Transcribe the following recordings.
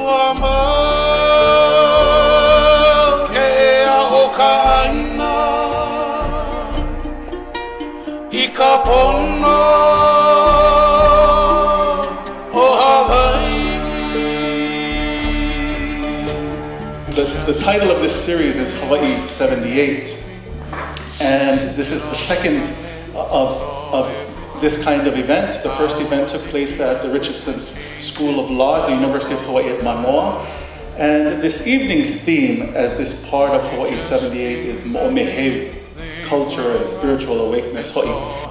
The title of this series is Hawaii 78, and this is the second of this kind of event. The first event took place at the Richardson School of Law at the University of Hawaii at Manoa, and this evening's theme, as this part of Hawaii 78, is Waihe'e, culture and spiritual awakeness.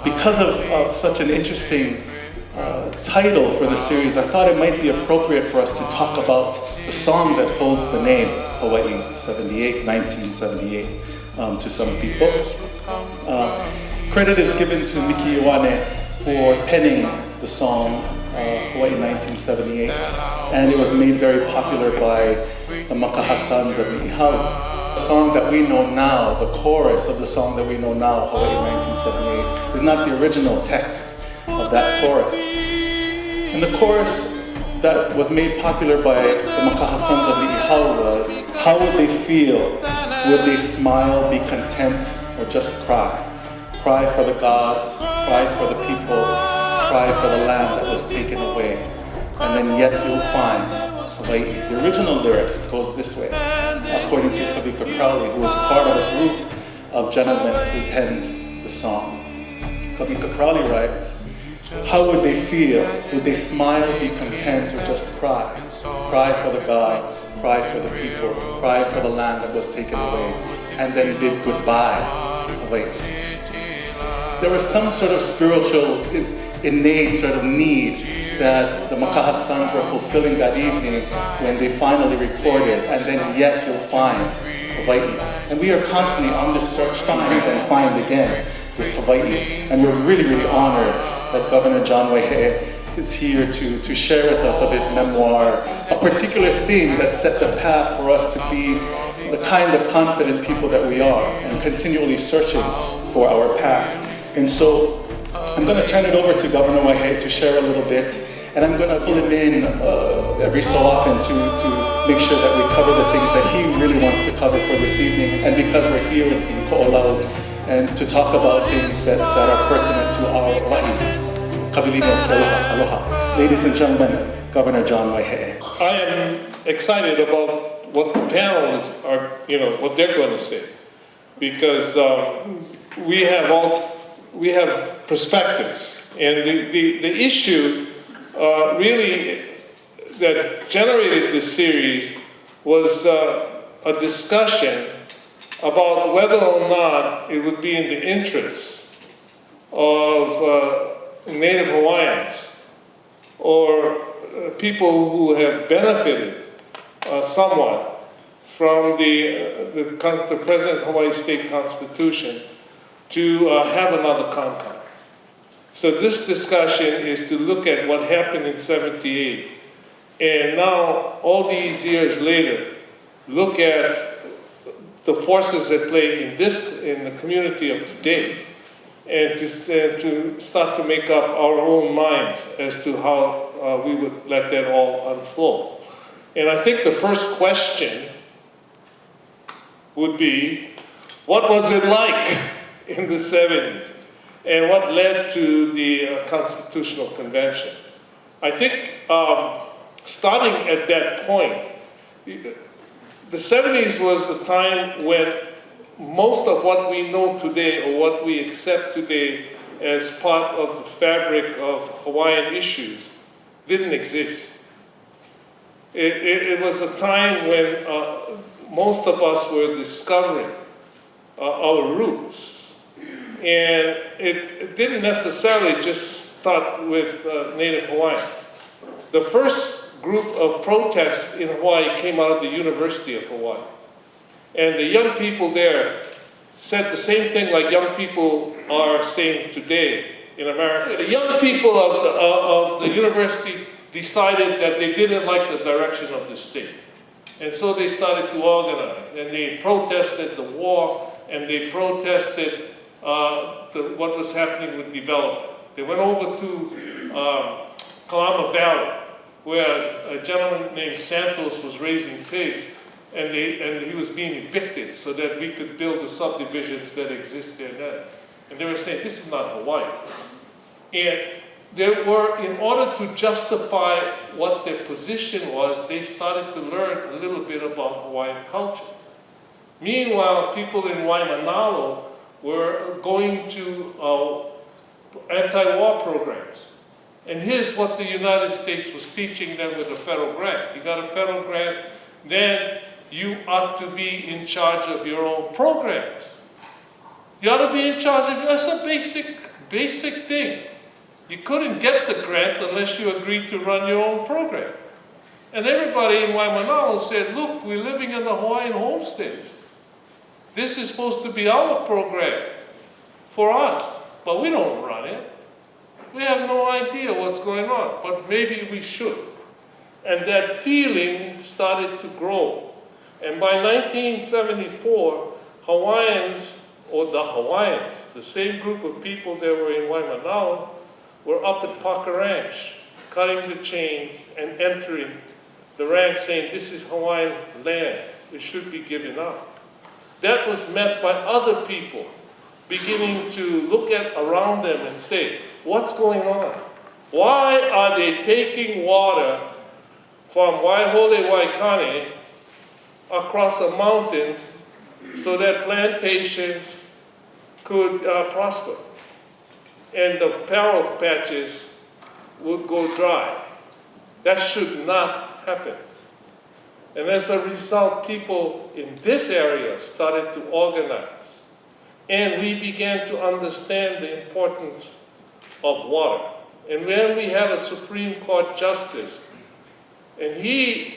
Because of such an interesting title for the series, I thought it might be appropriate for us to talk about the song that holds the name Hawaii 78, 1978, to some people. Credit is given to Keoni for penning the song Hawaii 1978, and it was made very popular by the Makaha sons of Ni'ihau. The song that we know now, the chorus of the song that we know now, Hawaii 1978, is not the original text of that chorus. And the chorus that was made popular by the Makaha sons of Ni'ihau was, how would they feel? Would they smile, be content, or just cry? Cry for the gods, cry for the people, cry for the land that was taken away. And then yet you'll find Hawaii. The original lyric goes this way, according to Kavika Crowley, who was part of a group of gentlemen who penned the song. Kavika Crowley writes, how would they feel? Would they smile, be content, or just cry? Cry for the gods, cry for the people, cry for the land that was taken away, and then bid goodbye, Hawaii. There was some sort of spiritual, innate sort of need that the Makaha sons were fulfilling that evening when they finally recorded, and then yet you'll find Hawaii. And we are constantly on this search to find and find again this Hawaii. And we're really, really honored that Governor John Waihe'e is here to share with us of his memoir, a particular theme that set the path for us to be the kind of confident people that we are and continually searching for our path. And so I'm going to turn it over to Governor Waihe'e to share a little bit, and I'm going to pull him in every so often to make sure that we cover the things that he really wants to cover for this evening. And because we're here in Ko'olau, and to talk about things that are pertinent to our wahi. Kabilino, aloha. Ladies and gentlemen, Governor John Waihe'e. I am excited about what the panelists are, what they're going to say, because we have perspectives, and the issue really that generated this series was a discussion about whether or not it would be in the interests of Native Hawaiians or people who have benefited somewhat from the present Hawaii State Constitution to have another compound. So this discussion is to look at what happened in '78, and now, all these years later, look at the forces at play in the community of today, and to start to make up our own minds as to how we would let that all unfold. And I think the first question would be, what was it like in the '70s? And what led to the Constitutional Convention? I think starting at that point, the '70s was a time when most of what we know today, or what we accept today as part of the fabric of Hawaiian issues, didn't exist. It was a time when most of us were discovering our roots. And it didn't necessarily just start with Native Hawaiians. The first group of protests in Hawaii came out of the University of Hawaii. And the young people there said the same thing like young people are saying today in America. The young people of the university decided that they didn't like the direction of the state. And so they started to organize, and they protested the war, and they protested what was happening with development. They went over to Kalama Valley where a gentleman named Santos was raising pigs, and he was being evicted so that we could build the subdivisions that exist there now. And they were saying, this is not Hawaii. And there were, in order to justify what their position was, they started to learn a little bit about Hawaiian culture. Meanwhile, people in Waimanalo were going to anti-war programs. And here's what the United States was teaching them with a federal grant. You got a federal grant, then you ought to be in charge of your own programs. You ought to be in charge of, that's a basic thing. You couldn't get the grant unless you agreed to run your own program. And everybody in Waimanalo said, look, we're living in the Hawaiian homestays. This is supposed to be our program for us, but we don't run it. We have no idea what's going on, but maybe we should. And that feeling started to grow. And by 1974, Hawaiians, or the Hawaiians, the same group of people that were in Waimanalo, were up at Parker Ranch, cutting the chains and entering the ranch saying, this is Hawaiian land, it should be given up. That was met by other people beginning to look at around them and say, what's going on? Why are they taking water from Waihe'e, Waikane across a mountain so that plantations could prosper and the taro patches would go dry? That should not happen. And as a result, people in this area started to organize. And we began to understand the importance of water. And when we had a Supreme Court justice, and he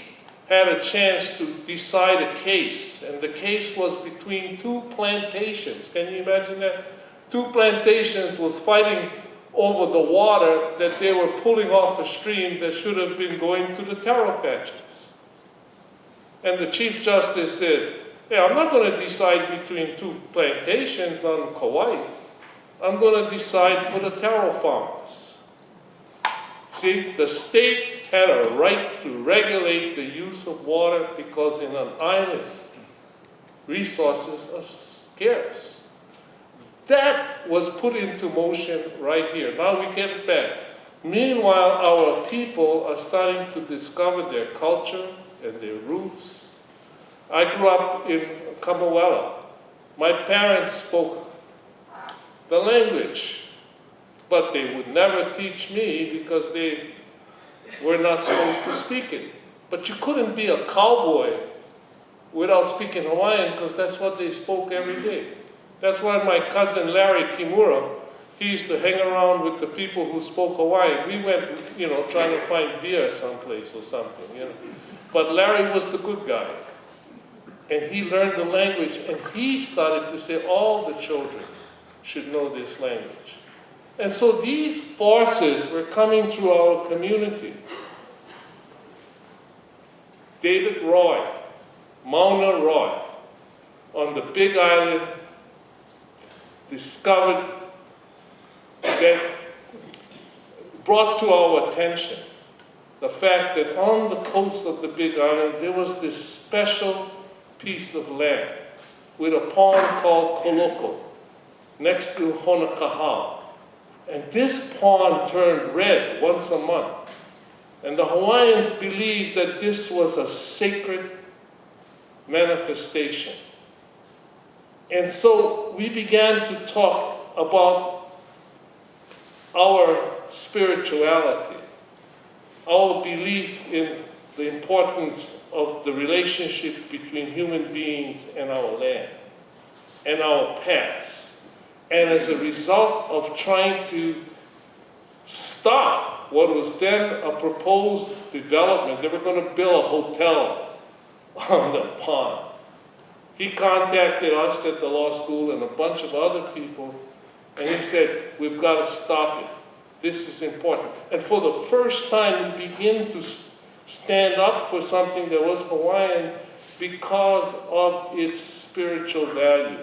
had a chance to decide a case, and the case was between two plantations. Can you imagine that? Two plantations were fighting over the water that they were pulling off a stream that should have been going to the taro patches. And the Chief Justice said, hey, I'm not going to decide between two plantations on Kauai. I'm going to decide for the taro farmers. See, the state had a right to regulate the use of water because in an island, resources are scarce. That was put into motion right here. Now we get back. Meanwhile, our people are starting to discover their culture and their roots. I grew up in Kamaoa'e. My parents spoke the language, but they would never teach me because they were not supposed to speak it. But you couldn't be a cowboy without speaking Hawaiian because that's what they spoke every day. That's why my cousin Larry Kimura, he used to hang around with the people who spoke Hawaiian. We went, trying to find beer someplace or something, But Larry was the good guy. And he learned the language, and he started to say all the children should know this language. And so these forces were coming through our community. David Roy, Mauna Roy, on the Big Island, discovered that, brought to our attention the fact that on the coast of the Big Island, there was this special piece of land with a pond called Koloko next to Honokahau. And this pond turned red once a month. And the Hawaiians believed that this was a sacred manifestation. And so we began to talk about our spirituality, our belief in the importance of the relationship between human beings and our land and our past. And as a result of trying to stop what was then a proposed development, they were going to build a hotel on the pond. He contacted us at the law school and a bunch of other people, and he said, we've got to stop it. This is important. And for the first time, we begin to stand up for something that was Hawaiian because of its spiritual value.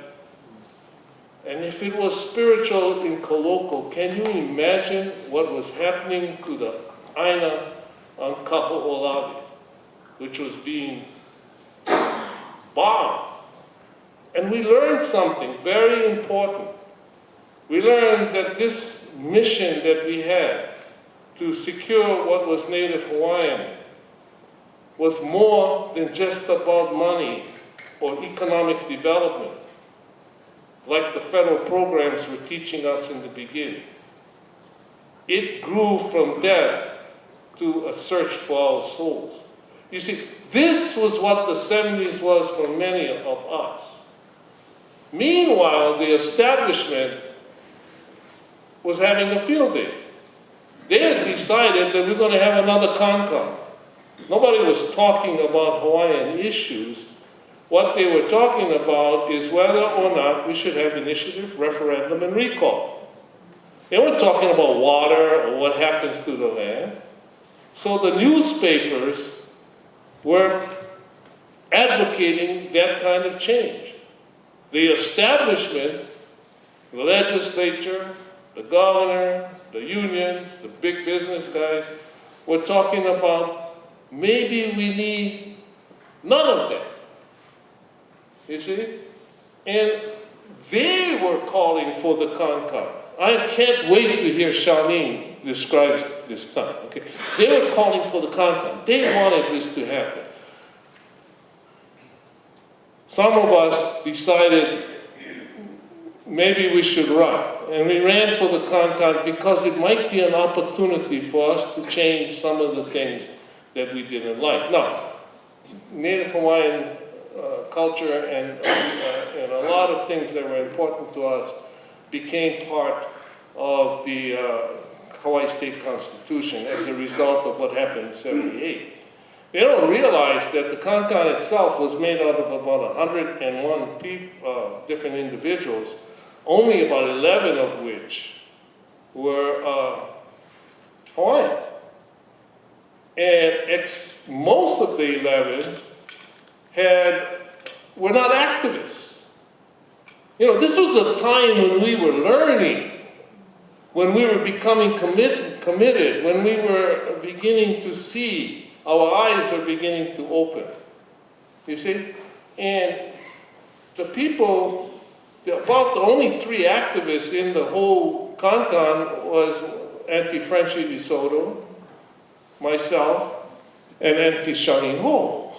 And if it was spiritual in Koloko, can you imagine what was happening to the Aina on Kamaoa'e, which was being bombed. And we learned something very important. We learned that this mission that we had to secure what was Native Hawaiian was more than just about money or economic development, like the federal programs were teaching us in the beginning. It grew from that to a search for our souls. You see, this was what the 70s was for many of us. Meanwhile, the establishment was having a field day. They had decided that we're going to have another CONCON. Nobody was talking about Hawaiian issues. What they were talking about is whether or not we should have initiative, referendum, and recall. They weren't talking about water or what happens to the land. So the newspapers were advocating that kind of change. The establishment, the legislature, the governor, the unions, the big business guys, were talking about maybe we need none of that. You see? And they were calling for the CONCON. I can't wait to hear Charlene describe this time. Okay? They were calling for the CONCON. They wanted this to happen. Some of us decided maybe we should run. And we ran for the CONCON because it might be an opportunity for us to change some of the things that we didn't like. Now, Native Hawaiian culture and a lot of things that were important to us became part of the Hawaii State Constitution as a result of what happened in '78. They don't realize that the CONCON itself was made out of about 101 different individuals, only about 11 of which were Hawaiian. And most of the 11 were not activists. You know, this was a time when we were learning, when we were becoming committed, when we were beginning to see, our eyes were beginning to open. You see? And the people, about the only 3 activists in the whole CONCON was Auntie Frenchie DeSoto, myself, and Auntie Charlene Ho.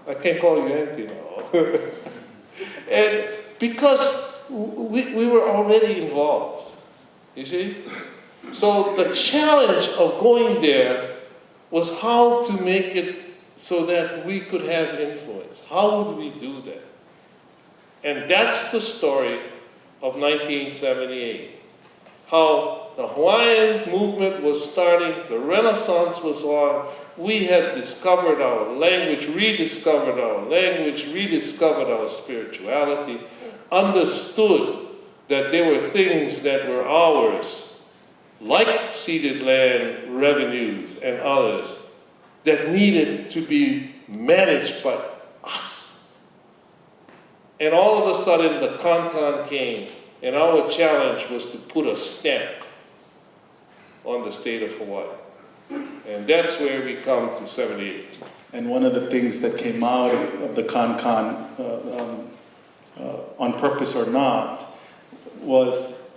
I can't call you Auntie now. And because we were already involved, you see? So the challenge of going there was how to make it so that we could have influence. How would we do that? And that's the story of 1978. How the Hawaiian movement was starting, the Renaissance was on, we had discovered our language, rediscovered our language, rediscovered our spirituality, understood that there were things that were ours, like ceded land revenues and others, that needed to be managed by us. And all of a sudden the CONCON came, and our challenge was to put a stamp on the state of Hawaii. And that's where we come to 78. And one of the things that came out of the CONCON, on purpose or not, was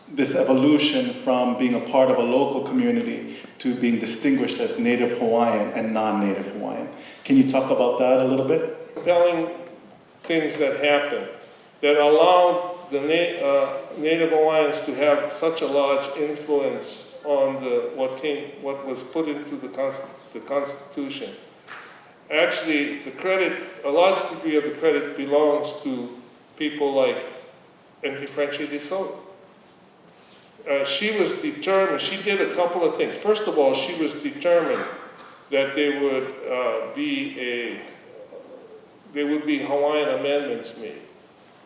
this evolution from being a part of a local community to being distinguished as Native Hawaiian and non-Native Hawaiian. Can you talk about that a little bit? Telling things that happened that allowed the Native Hawaiians to have such a large influence on what was put into the Constitution. Actually, a large degree of the credit belongs to people like Auntie Frenchie DeSoto. She was determined, she did a couple of things. First of all, she was determined that there would be Hawaiian amendments made,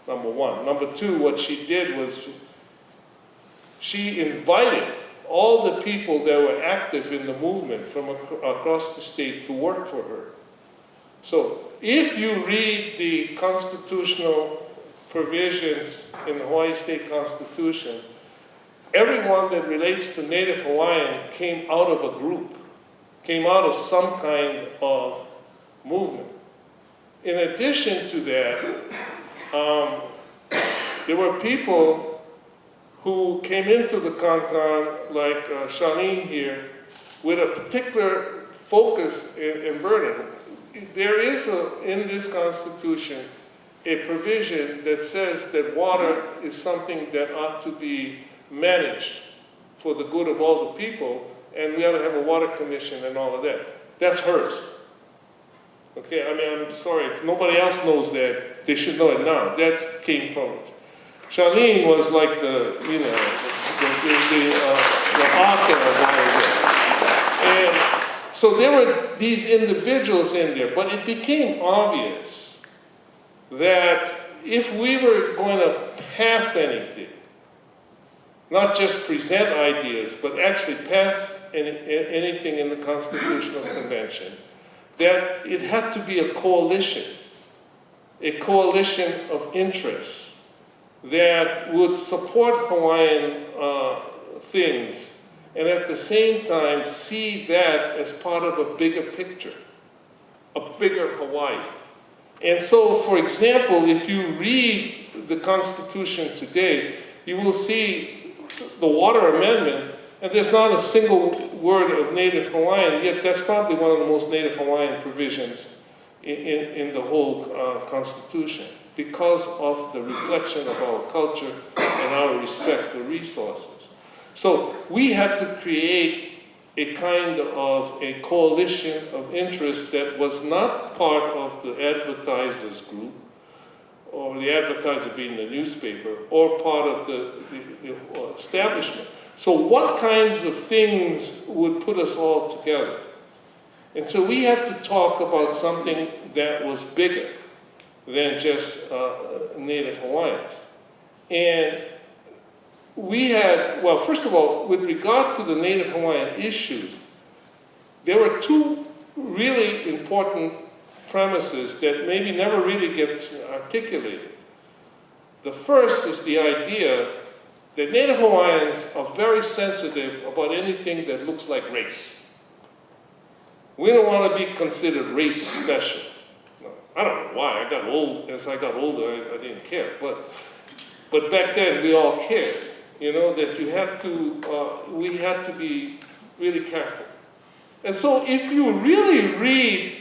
number one. Number two, what she did was she invited all the people that were active in the movement from across the state to work for her. So if you read the constitutional provisions in the Hawaii State Constitution, everyone that relates to Native Hawaiian came out of a group. came out of some kind of movement. In addition to that, there were people who came into the Kankan, like Charlene here, with a particular focus and burden. There is, in this Constitution, a provision that says that water is something that ought to be managed for the good of all the people, and we ought to have a water commission and all of that. That's hers. Okay, I mean, I'm sorry, if nobody else knows that, they should know it now. That came from it. Charlene was like the, you know, the arc of all of that. And so there were these individuals in there, but it became obvious that if we were going to pass anything, not just present ideas, but actually pass anything in the Constitutional Convention, that it had to be a coalition of interests that would support Hawaiian things, and at the same time see that as part of a bigger picture, a bigger Hawaii. And so, for example, if you read the Constitution today, you will see the Water Amendment, and there's not a single word of Native Hawaiian, yet that's probably one of the most Native Hawaiian provisions in the whole Constitution, because of the reflection of our culture and our respect for resources. So we had to create a kind of a coalition of interest that was not part of the advertisers group, or the advertiser being the newspaper, or part of the establishment. So what kinds of things would put us all together? And so we had to talk about something that was bigger than just Native Hawaiians. And we had, well, first of all, with regard to the Native Hawaiian issues, there were two really important premises that maybe never really gets articulated. The first is the idea that Native Hawaiians are very sensitive about anything that looks like race. We don't want to be considered race special. No, I don't know why. I got old. As I got older, I didn't care. But back then, we all cared. You know, that you had to, we had to be really careful. And so if you really read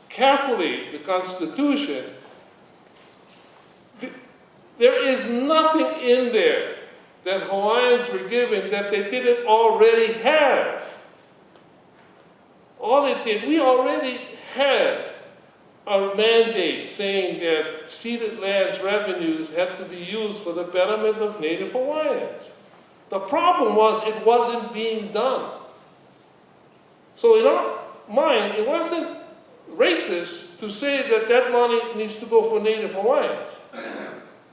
carefully the Constitution, there is nothing in there that Hawaiians were given that they didn't already have. All it did, we already had a mandate saying that ceded lands revenues had to be used for the betterment of Native Hawaiians. The problem was it wasn't being done. So in our mind, it wasn't racist to say that that money needs to go for Native Hawaiians,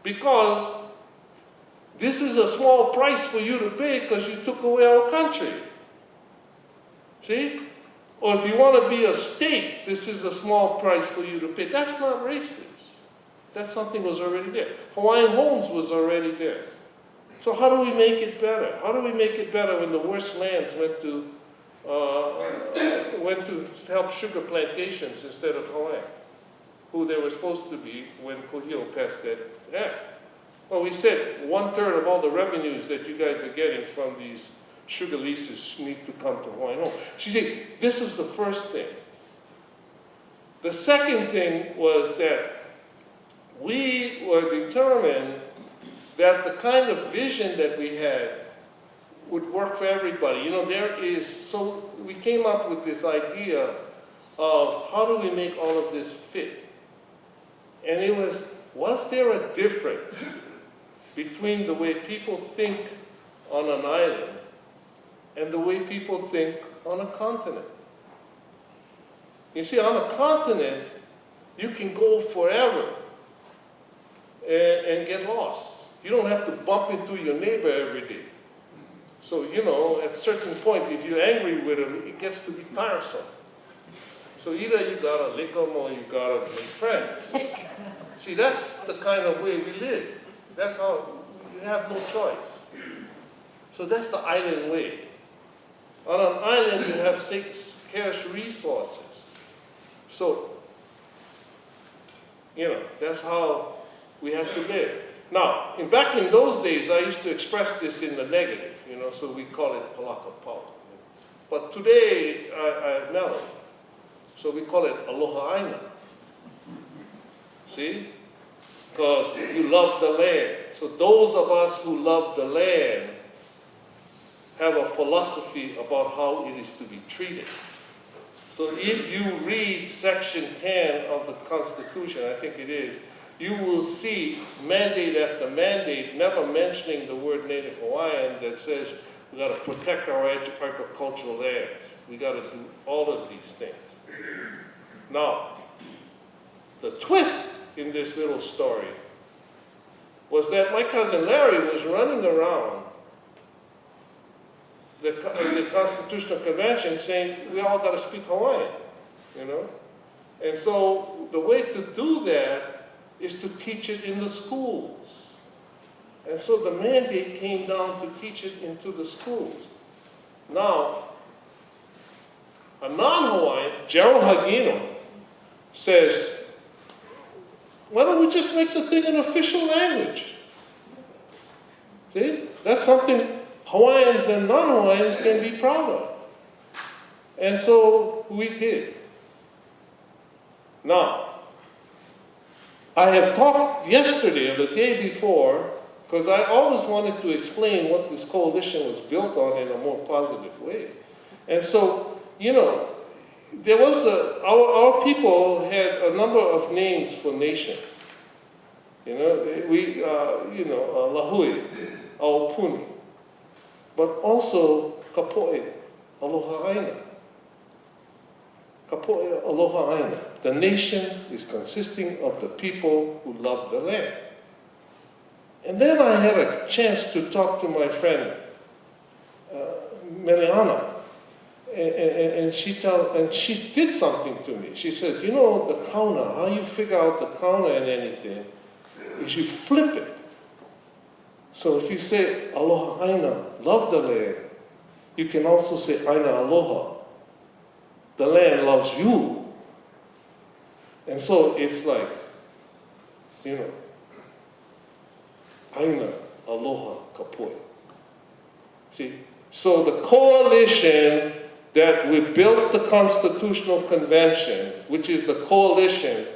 because this is a small price for you to pay because you took away our country. See? Or if you want to be a state, this is a small price for you to pay. That's not racist. That something was already there. Hawaiian Homes was already there. So how do we make it better? How do we make it better when the worst lands went to help sugar plantations instead of Hawaii, who they were supposed to be when Kuaoha passed that act? Well, we said 1/3 of all the revenues that you guys are getting from these sugar leases need to come to Hawaiian Home. She said, this is the first thing. The second thing was that we were determined that the kind of vision that we had would work for everybody. You know, so we came up with this idea of how do we make all of this fit? And it was there a difference between the way people think on an island and the way people think on a continent? You see, on a continent, you can go forever and get lost. You don't have to bump into your neighbor every day. So, you know, at a certain point, if you're angry with him, it gets to be tiresome. So either you gotta lick them or you gotta make friends. See, that's the kind of way we live. That's how, you have no choice. So that's the island way. On an island, you have scarce resources. So, that's how we have to live. Now, back in those days, I used to express this in the negative, so we call it palaka pau. But today, I've mellowed. So we call it aloha aina. See? Because you love the land. So those of us who love the land have a philosophy about how it is to be treated. So if you read Section 10 of the Constitution, I think it is, you will see mandate after mandate, never mentioning the word Native Hawaiian, that says we got to protect our agricultural lands. We got to do all of these things. Now, the twist in this little story was that my cousin Larry was running around the Constitutional Convention saying we all got to speak Hawaiian, And so the way to do that is to teach it in the schools. And so the mandate came down to teach it into the schools. Now, a non-Hawaiian, Gerald Hagino, says, why don't we just make the thing an official language? See? That's something Hawaiians and non-Hawaiians can be proud of. And so we did. Now, I have talked yesterday or the day before, because I always wanted to explain what this coalition was built on in a more positive way. And so, there was our people had a number of names for nation. Lahui, Aupuni, but also Kapo'e, Aloha Aina. Kapo'e, Aloha Aina. The nation is consisting of the people who love the land. And then I had a chance to talk to my friend, Meliana. And she did something to me. She said, the kauna, how you figure out the kauna and anything, is you flip it. So if you say aloha aina, love the land, you can also say aina aloha. The land loves you. And so it's like, aina aloha kapoe. See? So the coalition that we built the Constitutional Convention, which is the coalition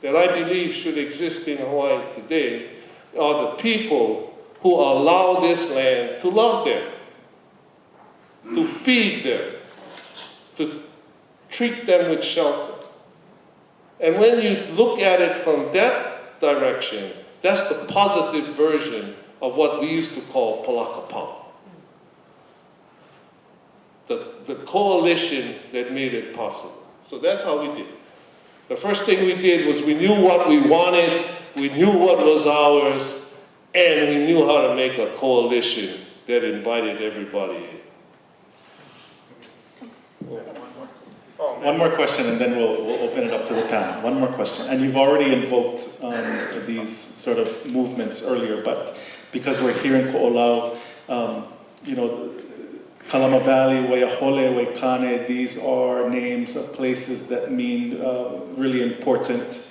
that I believe should exist in Hawaii today, are the people who allow this land to love them, to feed them, to treat them with shelter. And when you look at it from that direction, that's the positive version of what we used to call palaka pau. The coalition that made it possible. So that's how we did. The first thing we did was we knew what we wanted, we knew what was ours, and we knew how to make a coalition that invited everybody in. One more question, and then we'll open it up to the panel. One more question. And you've already invoked these sort of movements earlier, but because we're here in Ko'olau, Kalama Valley, Waihe'e, Waikane, these are names of places that mean hold really important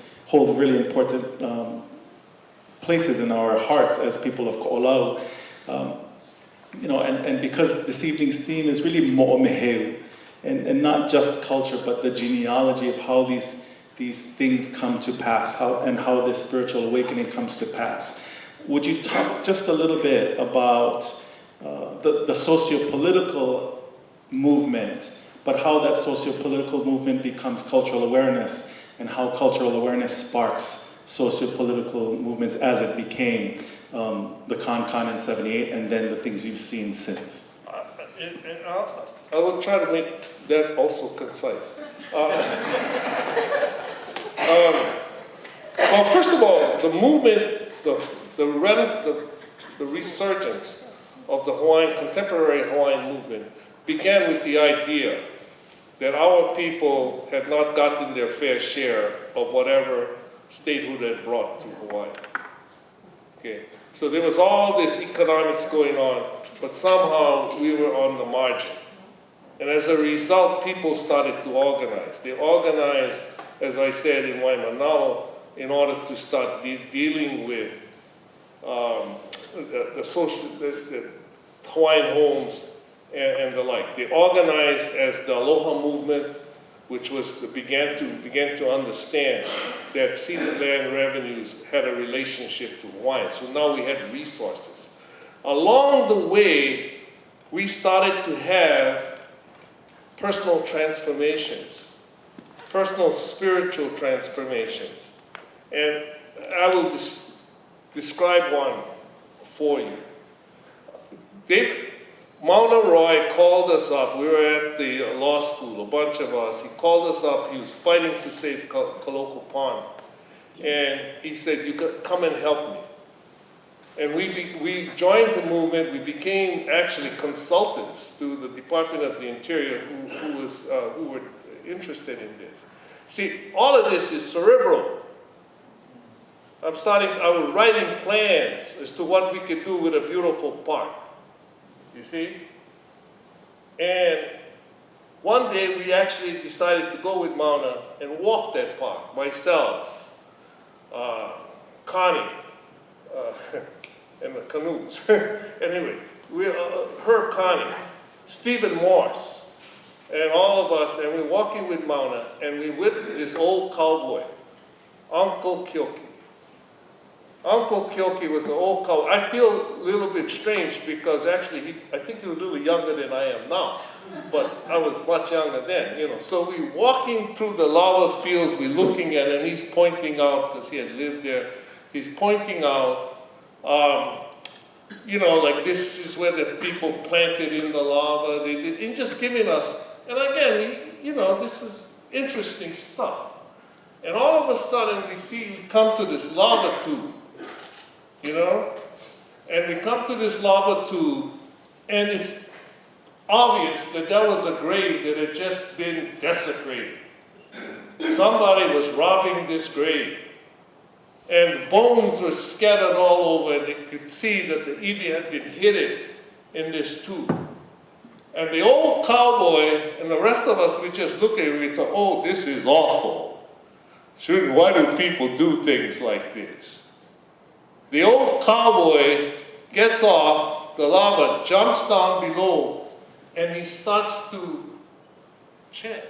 places in our hearts as people of Ko'olau. And because this evening's theme is really mo'omeheu, and not just culture, but the genealogy of how these things come to pass, how this spiritual awakening comes to pass. Would you talk just a little bit about the socio-political movement, but how that socio-political movement becomes cultural awareness, and how cultural awareness sparks socio-political movements as it became the Con in '78, and then the things you've seen since? I will try to make that also concise. Well, first of all, the movement, the resurgence of the contemporary Hawaiian movement began with the idea that our people had not gotten their fair share of whatever statehood had brought to Hawaii. Okay, so there was all this economics going on, but somehow we were on the margin. And as a result, people started to organize. They organized, as I said, in Waimanao, in order to start dealing with the Hawaiian homes and the like. They organized as the Aloha movement, which was began to understand that ceded land revenues had a relationship to Hawaiian. So now we had resources. Along the way, we started to have personal transformations, personal spiritual transformations. And I will describe one for you. Mauna Roy called us up. We were at the law school, a bunch of us. He called us up. He was fighting to save Kaloko Pond. And he said, "You come and help me." And we joined the movement. We became actually consultants to the Department of the Interior who were interested in this. See, all of this is cerebral. I was writing plans as to what we could do with a beautiful park. You see? And one day we actually decided to go with Mauna and walk that park. Myself, Connie, and the canoes. Anyway, her, Connie, Stephen Morse, and all of us, and we're walking with Mauna, and we're with this old cowboy, Uncle Keoki. Uncle Keoki was an old cowboy. I feel a little bit strange because actually, I think he was a little younger than I am now, but I was much younger then, you know. So we're walking through the lava fields, we're looking at it, and he's pointing out, because he had lived there, he's pointing out, you know, like this is where the people planted in the lava, and just giving us, and again, you know, this is interesting stuff. And all of a sudden we come to this lava tube, you know? And we come to this lava tube, and it's obvious that that was a grave that had just been desecrated. Somebody was robbing this grave. And bones were scattered all over, and you could see that the iwi had been hidden in this tube. And the old cowboy and the rest of us, we just look at it and we thought, oh, this is awful. Why do people do things like this? The old cowboy gets off the lava, jumps down below, and he starts to chant,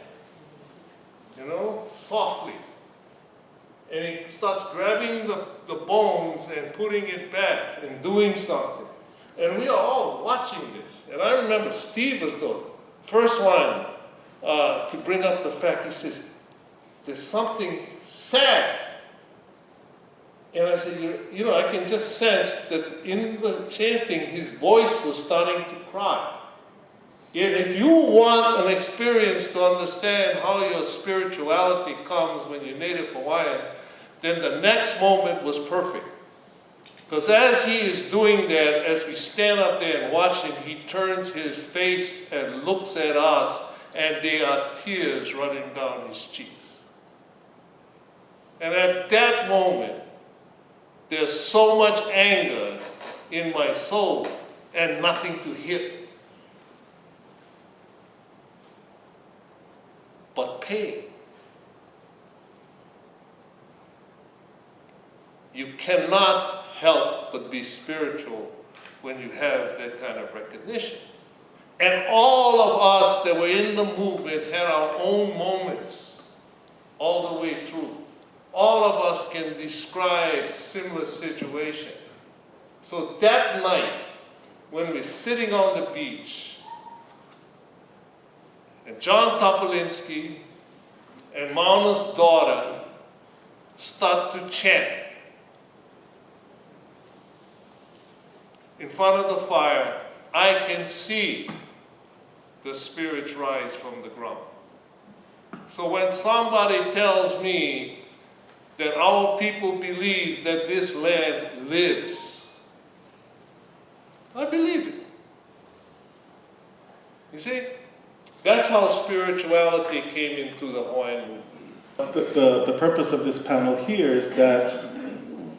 you know, softly. And he starts grabbing the bones and putting it back and doing something. And we are all watching this. And I remember Steve was the first one to bring up the fact. He says, there's something sad. And I said, you know, I can just sense that in the chanting, his voice was starting to cry. Yet if you want an experience to understand how your spirituality comes when you're Native Hawaiian, then the next moment was perfect. Because as he is doing that, as we stand up there and watch him, he turns his face and looks at us, and there are tears running down his cheeks. And at that moment, there's so much anger in my soul and nothing to hit but pain. You cannot help but be spiritual when you have that kind of recognition. And all of us that were in the movement had our own moments all the way through. All of us can describe similar situations. So that night, when we're sitting on the beach, and John Topolinsky and Mauna's daughter start to chant in front of the fire, I can see the spirits rise from the ground. So when somebody tells me that our people believe that this land lives, I believe it. You see? That's how spirituality came into the Hawaiian movement. The purpose of this panel here is that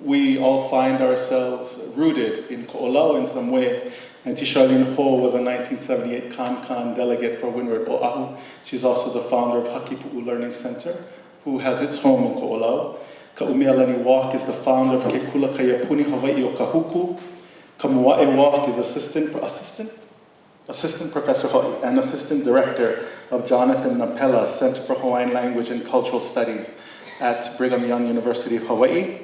we all find ourselves rooted in ko'olau in some way, Auntie Charlene Ho was a 1978 Con delegate for Windard, Oahu. She's also the founder of Hakipu'u Learning Center, who has its home in Ko'olau. Ka'umealani Walk is the founder of Ke Kula Kaiapuni Hawaii o Kahuku. Kamaoa'e Walk is assistant professor and assistant director of Jonathan Napela Center for Hawaiian Language and Cultural Studies at Brigham Young University of Hawaii.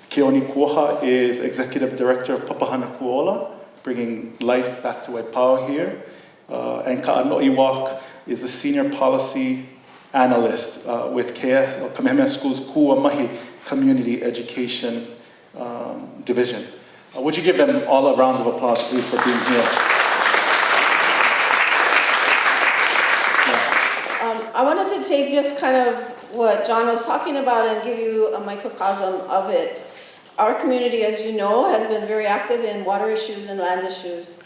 Keoni Kuaoha is executive director of Papahana Kuola, bringing life back to Waipao here. And Ka'ano'i Walk is a senior policy analyst with Kamehameha School's Kuamahi Community Education Division. Would you give them all a round of applause, please, for being here? I wanted to take just kind of what John was talking about and give you a microcosm of it. Our community, as you know, has been very active in water issues and land issues.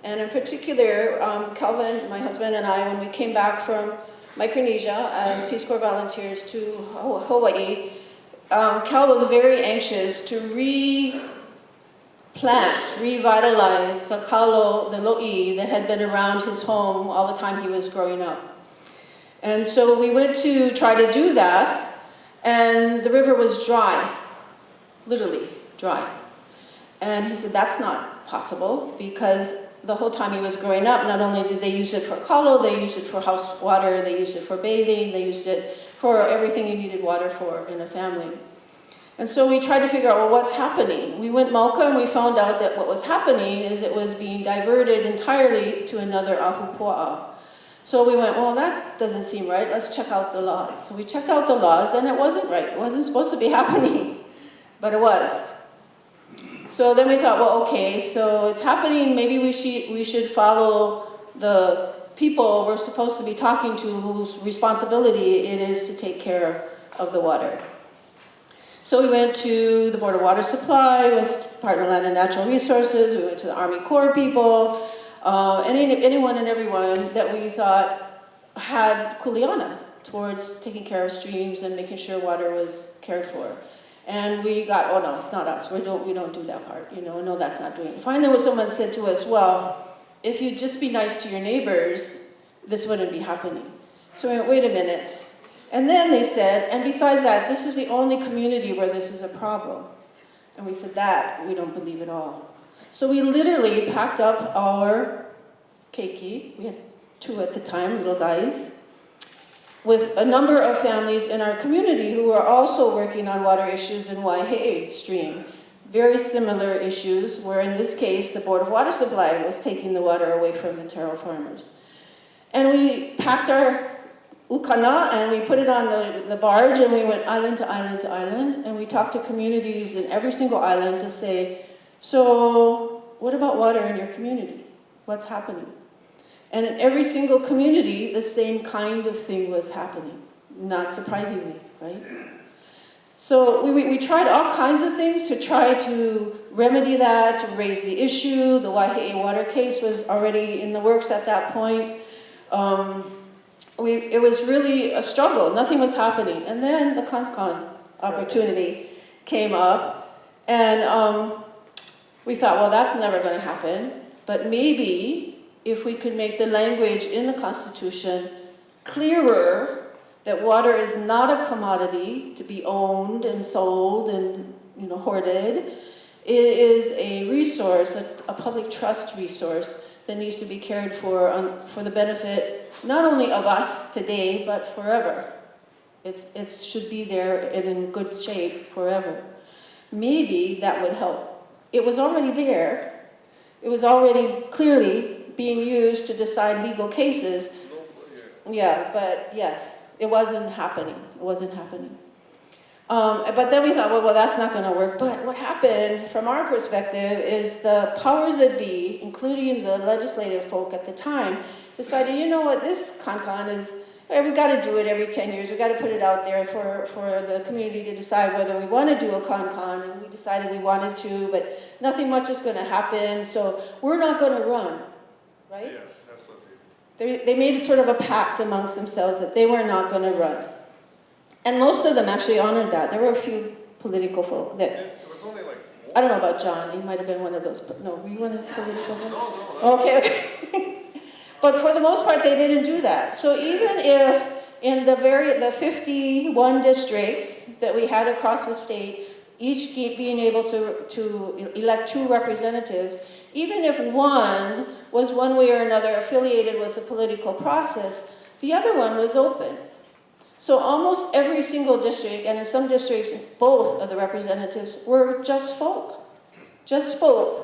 And in particular, Calvin, my husband, and I, when we came back from Micronesia as Peace Corps volunteers to Hawaii, Cal was very anxious to revitalize the kalo, the lo'i that had been around his home all the time he was growing up. And so we went to try to do that, and the river was dry, literally dry. And he said, that's not possible, because the whole time he was growing up, not only did they use it for kalo, they used it for house water, they used it for bathing, they used it for everything you needed water for in a family. And so we tried to figure out, well, what's happening? We went Mauka and we found out that what was happening is it was being diverted entirely to another ahupua'a. So we went, well, that doesn't seem right. Let's check out the laws. So we checked out the laws, and it wasn't right. It wasn't supposed to be happening, but it was. So then we thought, well, okay, so it's happening. Maybe we should follow the people we're supposed to be talking to, whose responsibility it is to take care of the water. So we went to the Board of Water Supply, went to Department of Land and Natural Resources, we went to the Army Corps people, anyone and everyone that we thought had kuleana towards taking care of streams and making sure water was cared for. And we got, oh no, it's not us, we don't do that part, no, that's not doing it. Finally, someone said to us, well, if you'd just be nice to your neighbors, this wouldn't be happening. So we went, wait a minute. And then they said, and besides that, this is the only community where this is a problem. And we said, that we don't believe at all. So we literally packed up our keiki, we had 2 at the time, little guys, with a number of families in our community who are also working on water issues in Waihe'e stream. Very similar issues, where in this case, the Board of Water Supply was taking the water away from the taro farmers. And we packed our ukana and we put it on the barge, and we went island to island to island, and we talked to communities in every single island to say, so what about water in your community? What's happening? And in every single community, the same kind of thing was happening, not surprisingly, right? So we tried all kinds of things to try to remedy that, to raise the issue. The Waihe'e water case was already in the works at that point. It was really a struggle. Nothing was happening. And then the Kankan opportunity came up, and we thought, well, that's never going to happen. But maybe if we could make the language in the Constitution clearer, that water is not a commodity to be owned and sold and hoarded. It is a resource, a public trust resource that needs to be cared for the benefit not only of us today, but forever. It should be there and in good shape forever. Maybe that would help. It was already there. It was already clearly being used to decide legal cases. Yeah, but yes, it wasn't happening. It wasn't happening. But then we thought, well, that's not going to work. But what happened, from our perspective, is the powers that be, including the legislative folk at the time, decided, you know what, this Kankan is, we've got to do it every 10 years. We've got to put it out there for the community to decide whether we want to do a Kankan. And we decided we wanted to, but nothing much is going to happen. So we're not going to run, right? Yes, that's what they made sort of a pact amongst themselves that they were not going to run. And most of them actually honored that. There were a few political folk that... There was only like I don't know about John, he might have been one of those, but no, were you in a political one? Okay. But for the most part, they didn't do that. So even if in the 51 districts that we had across the state, each being able to elect 2 representatives, even if one was one way or another affiliated with the political process, the other one was open. So almost every single district, and in some districts, both of the representatives were just folk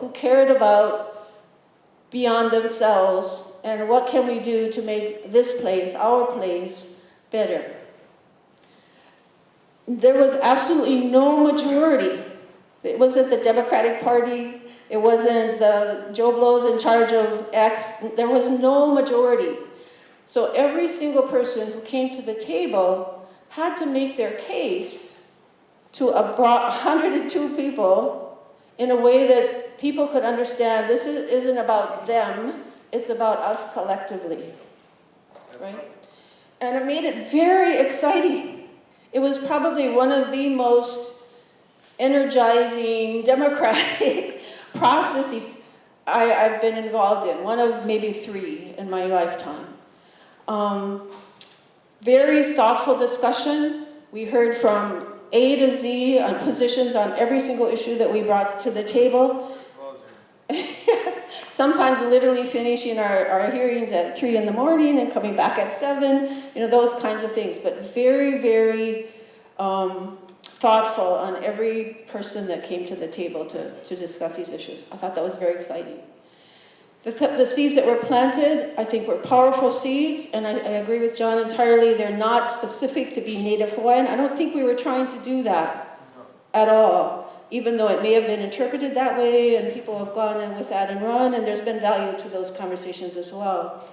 who cared about beyond themselves and what can we do to make this place, our place, better. There was absolutely no majority. It wasn't the Democratic Party, it wasn't the Joe Blow's in charge of X, there was no majority. So every single person who came to the table had to make their case to 102 people in a way that people could understand this isn't about them, it's about us collectively, right? And it made it very exciting. It was probably one of the most energizing, democratic processes I've been involved in, one of maybe 3 in my lifetime. Very thoughtful discussion. We heard from A to Z on positions on every single issue that we brought to the table. Yes, sometimes literally finishing our hearings at 3 in the morning and coming back at 7, those kinds of things. But very, very thoughtful on every person that came to the table to discuss these issues. I thought that was very exciting. The seeds that were planted, I think, were powerful seeds, and I agree with John entirely. They're not specific to be Native Hawaiian. I don't think we were trying to do that at all, even though it may have been interpreted that way, and people have gone in with that and run, and there's been value to those conversations as well.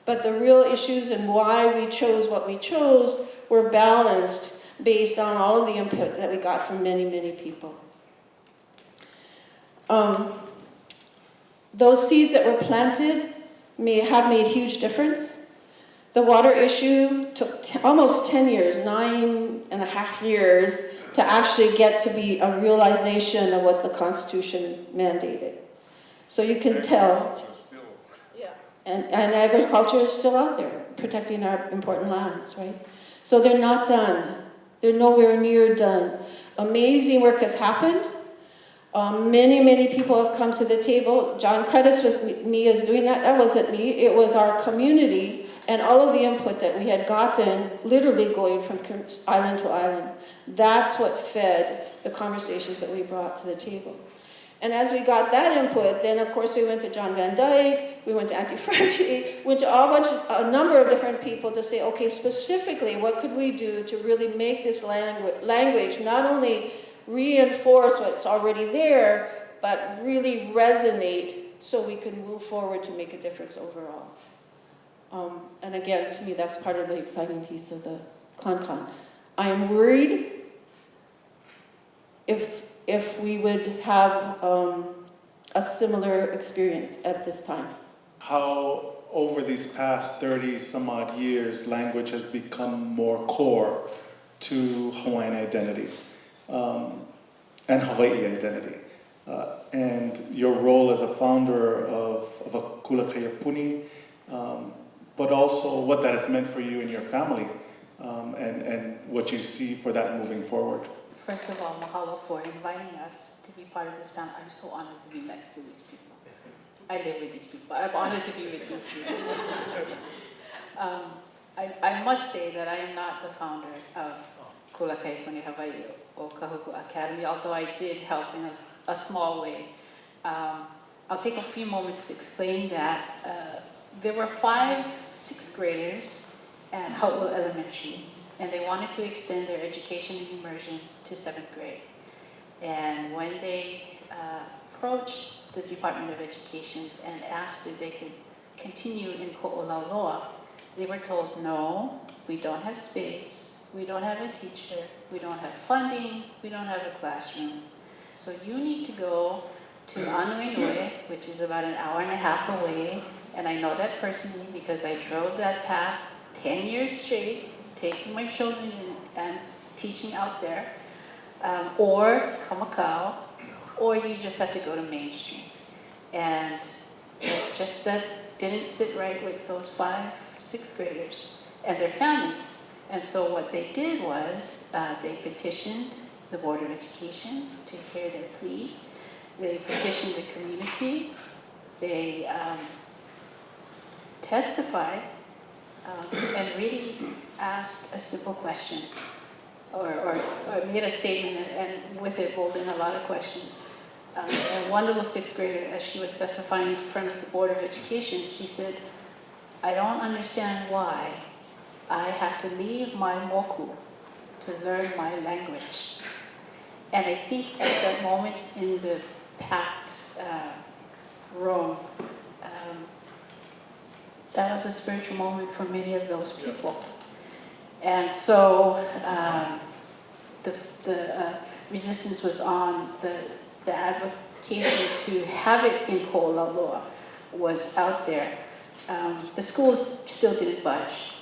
But the real issues and why we chose what we chose were balanced based on all of the input that we got from many, many people. Those seeds that were planted have made huge difference. The water issue took almost 10 years, 9.5 years, to actually get to be a realization of what the Constitution mandated. So you can tell. Yeah. And agriculture is still out there, protecting our important lands, right? So they're not done. They're nowhere near done. Amazing work has happened. Many, many people have come to the table. John credits with me as doing that. That wasn't me. It was our community and all of the input that we had gotten, literally going from island to island. That's what fed the conversations that we brought to the table. And as we got that input, then of course we went to John Van Dyke, we went to Auntie Frenchie, went to a number of different people to say, okay, specifically, what could we do to really make this language not only reinforce what's already there, but really resonate so we can move forward to make a difference overall. And again, to me, that's part of the exciting piece of the ConCon. I'm worried if we would have a similar experience at this time. How over these past 30 some odd years, language has become more core to Hawaiian identity. And Hawaii identity. And your role as a founder of a Kula Kaiapuni, but also what that has meant for you and your family, and what you see for that moving forward. First of all, mahalo for inviting us to be part of this panel. I'm so honored to be next to these people. I live with these people. I'm honored to be with these people. I must say that I am not the founder of Kula Kaiapuni Hawaii or Kahuku Academy, although I did help in a small way. I'll take a few moments to explain that. There were 5 6th graders at Hau'ula Elementary, and they wanted to extend their education and immersion to 7th grade. And when they approached the Department of Education and asked if they could continue in Ko'olauloa, they were told, no, we don't have space, we don't have a teacher, we don't have funding, we don't have a classroom. So you need to go to Anuenue, which is about an hour and a half away, and I know that personally because I drove that path 10 years straight, taking my children in and teaching out there, or Kamakau, or you just have to go to mainstream. And that didn't sit right with those 5th, 6th graders and their families. And so what they did was they petitioned the Board of Education to hear their plea. They petitioned the community. They testified and really asked a simple question, or made a statement, and with it rolled in a lot of questions. And one little 6th grader, as she was testifying in front of the Board of Education, she said, "I don't understand why I have to leave my moku to learn my language." And I think at that moment in the packed room, that was a spiritual moment for many of those people. And so the resistance was on, the advocation to have it in Ko'olauloa was out there. The schools still didn't budge.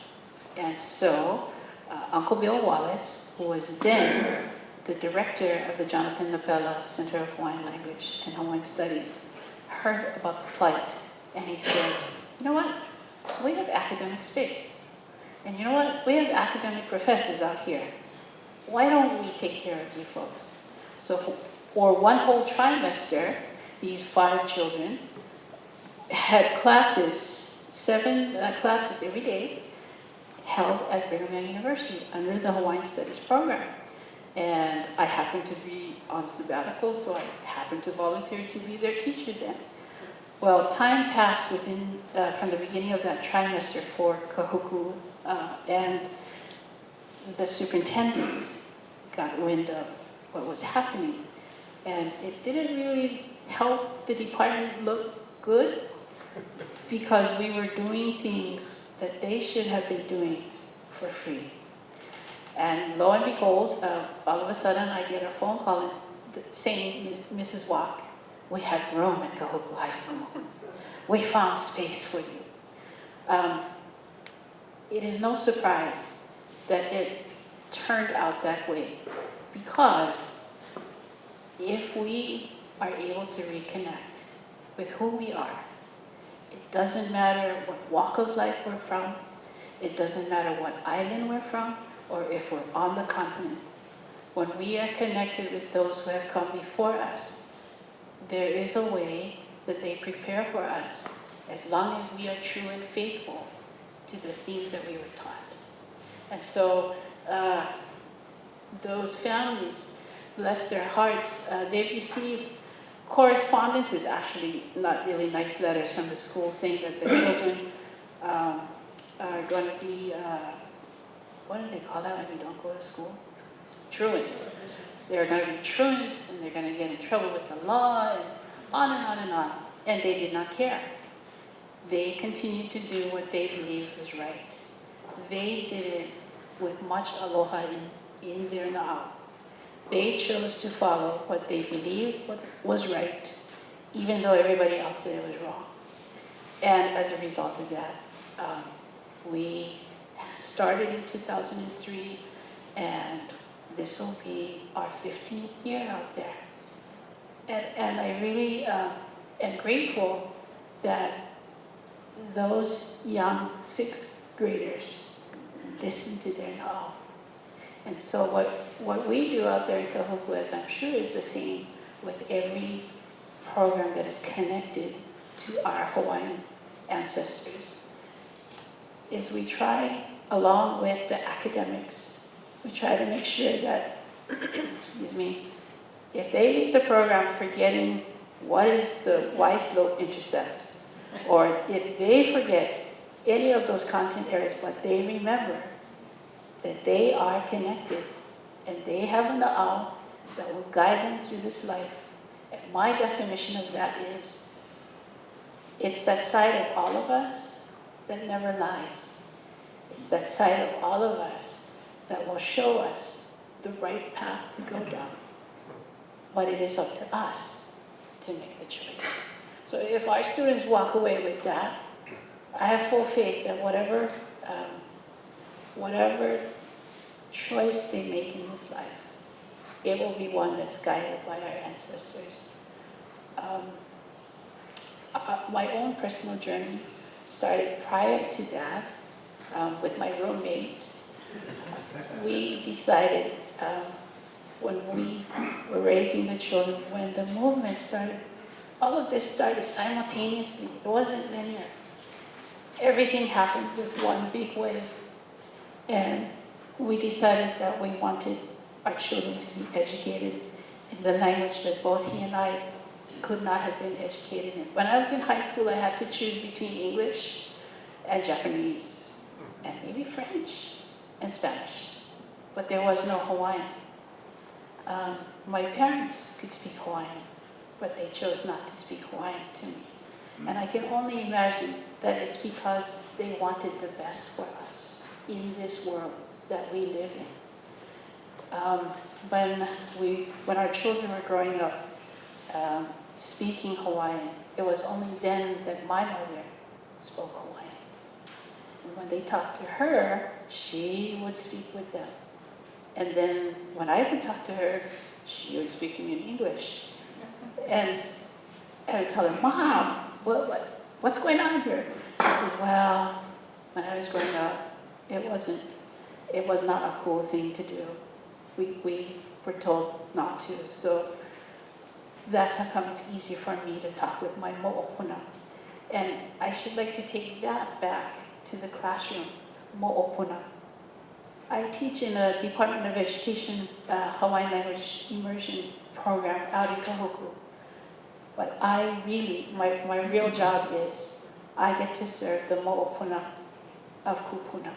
And so Uncle Bill Wallace, who was then the director of the Jonathan Lapella Center of Hawaiian Language and Hawaiian Studies, heard about the plight. And he said, "You know what? We have academic space. And you know what? We have academic professors out here. Why don't we take care of you folks?" So for one whole trimester, these 5 children had classes, 7 classes every day, held at Brigham Young University under the Hawaiian Studies program. And I happened to be on sabbatical, so I happened to volunteer to be their teacher then. Well, time passed from the beginning of that trimester for Kahuku, and the superintendent got wind of what was happening. And it didn't really help the department look good, because we were doing things that they should have been doing for free. And lo and behold, all of a sudden I get a phone call saying, "Mrs. Wack, we have room at Kahuku High School. We found space for you." It is no surprise that it turned out that way, because if we are able to reconnect with who we are, it doesn't matter what walk of life we're from, it doesn't matter what island we're from, or if we're on the continent. When we are connected with those who have come before us, there is a way that they prepare for us, as long as we are true and faithful to the things that we were taught. And so those families, bless their hearts, they've received correspondences, actually not really nice letters from the school, saying that the children are going to be, what do they call that when you don't go to school? Truant. They're going to be truant, and they're going to get in trouble with the law, and on and on and on. And they did not care. They continued to do what they believed was right. They did it with much aloha in their na'au. They chose to follow what they believed was right, even though everybody else said it was wrong. And as a result of that, we started in 2003, and this will be our 15th year out there. And I really am grateful that those young 6th graders listened to their na'au. And so what we do out there in Kahuku, as I'm sure is the same with every program that is connected to our Hawaiian ancestors, is we try, along with the academics, we try to make sure that, excuse me, if they leave the program forgetting what is the Y slope intercept, or if they forget any of those content areas, but they remember that they are connected and they have a na'au that will guide them through this life. And my definition of that is, it's that side of all of us that never lies. It's that side of all of us that will show us the right path to go down. But it is up to us to make the choice. So if our students walk away with that, I have full faith that whatever choice they make in this life, it will be one that's guided by our ancestors. My own personal journey started prior to that with my roommate. We decided when we were raising the children, when the movement started, all of this started simultaneously. It wasn't linear. Everything happened with one big wave. And we decided that we wanted our children to be educated in the language that both he and I could not have been educated in. When I was in high school, I had to choose between English and Japanese, and maybe French and Spanish, but there was no Hawaiian. My parents could speak Hawaiian, but they chose not to speak Hawaiian to me. And I can only imagine that it's because they wanted the best for us in this world that we live in. When our children were growing up speaking Hawaiian, it was only then that my mother spoke Hawaiian. And when they talked to her, she would speak with them. And then when I would talk to her, she would speak to me in English. And I would tell her, Mom, what's going on here? She says, well, when I was growing up, it was not a cool thing to do. We were told not to. So that's how come it's easy for me to talk with my mo'opuna. And I should like to take that back to the classroom, mo'opuna. I teach in a Department of Education Hawaiian language immersion program out in Kahuku. But my real job is I get to serve the mo'opuna of kupuna.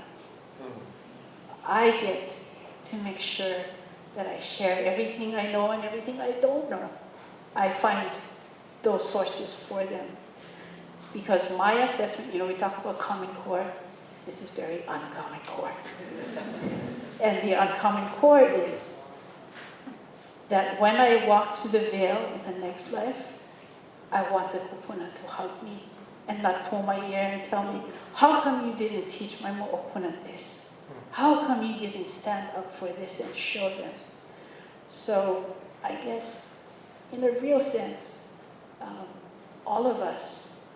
I get to make sure that I share everything I know and everything I don't know. I find those sources for them. Because my assessment, we talk about Common Core, this is very uncommon core. And the uncommon core is that when I walk through the veil in the next life, I want the kupuna to hug me and not pull my ear and tell me, how come you didn't teach my mo'opuna this? How come you didn't stand up for this and show them? So I guess in a real sense, all of us,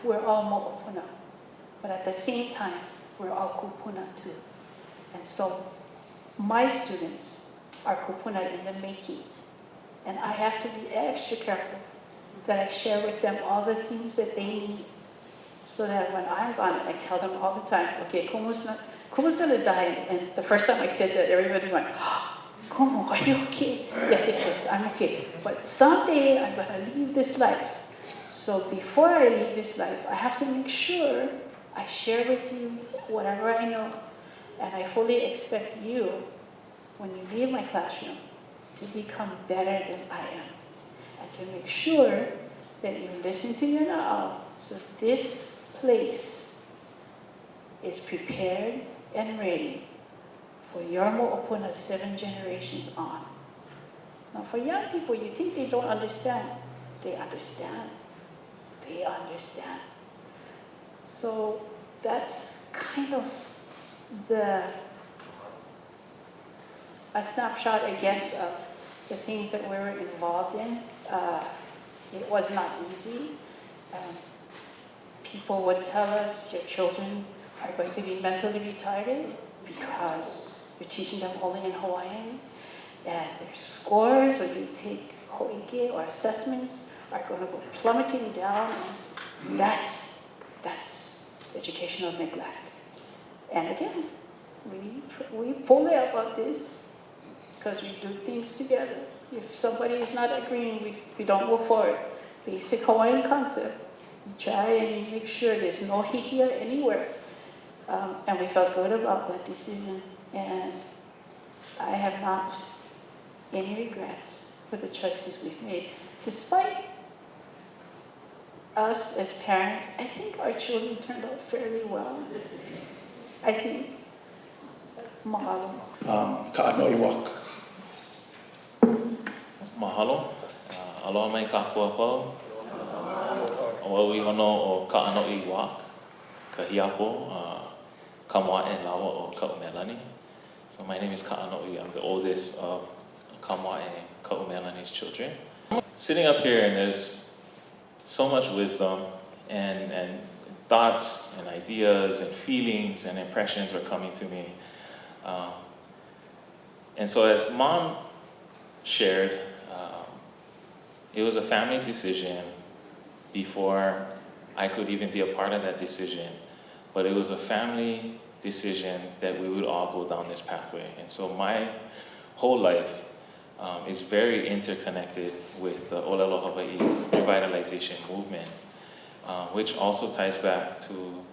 we're all mo'opuna. But at the same time, we're all kupuna too. And so my students are kupuna in the making. And I have to be extra careful that I share with them all the things that they need. So that when I'm gone, I tell them all the time, okay, Kumu's gonna die. And the first time I said that, everybody went, Kumu, are you okay? Yes, I'm okay. But someday I'm gonna leave this life. So before I leave this life, I have to make sure I share with you whatever I know. And I fully expect you, when you leave my classroom, to become better than I am. And to make sure that you listen to your na'au, so this place is prepared and ready for your mo'opuna 7 generations on. Now for young people, you think they don't understand. They understand. They understand. So that's kind of a snapshot, I guess, of the things that we were involved in. It was not easy. People would tell us, your children are going to be mentally retarded because you're teaching them only in Hawaiian, and their scores when you take ho'ike or assessments are going to go plummeting down, and that's educational neglect. And again, we pull it about this because we do things together. If somebody is not agreeing, we don't go forward. Basic Hawaiian concept. You try and you make sure there's no hihia anywhere. And we felt good about that decision. And I have not any regrets for the choices we've made. Despite us as parents, I think our children turned out fairly well. I think. Mahalo. Ka'ano'iwak. Mahalo. Aloha mai kākua pau. O ihono o Ka'ano'iwak, ka hiapo, Kamaoa'e lawa o Ka'umelani. So my name is Ka'ano'i. I'm the oldest of Kamaoa'e, Ka'ume'alane's children. Sitting up here, and there's so much wisdom and thoughts and ideas and feelings and impressions were coming to me. And so as Mom shared, it was a family decision before I could even be a part of that decision. But it was a family decision that we would all go down this pathway. And so my whole life is very interconnected with the Olelo Hawaii revitalization movement, which also ties back to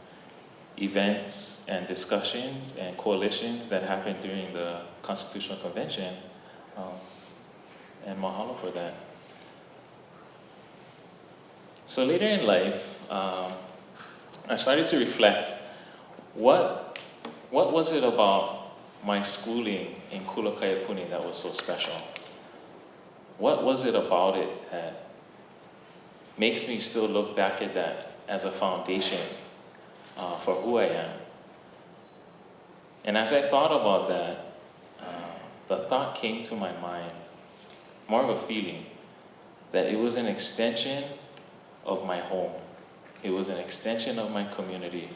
events and discussions and coalitions that happened during the Constitutional Convention. And mahalo for that. So later in life, I started to reflect, what was it about my schooling in Kuaoha that was so special? What was it about it that makes me still look back at that as a foundation for who I am? And as I thought about that, the thought came to my mind, more of a feeling, that it was an extension of my home. It was an extension of my community.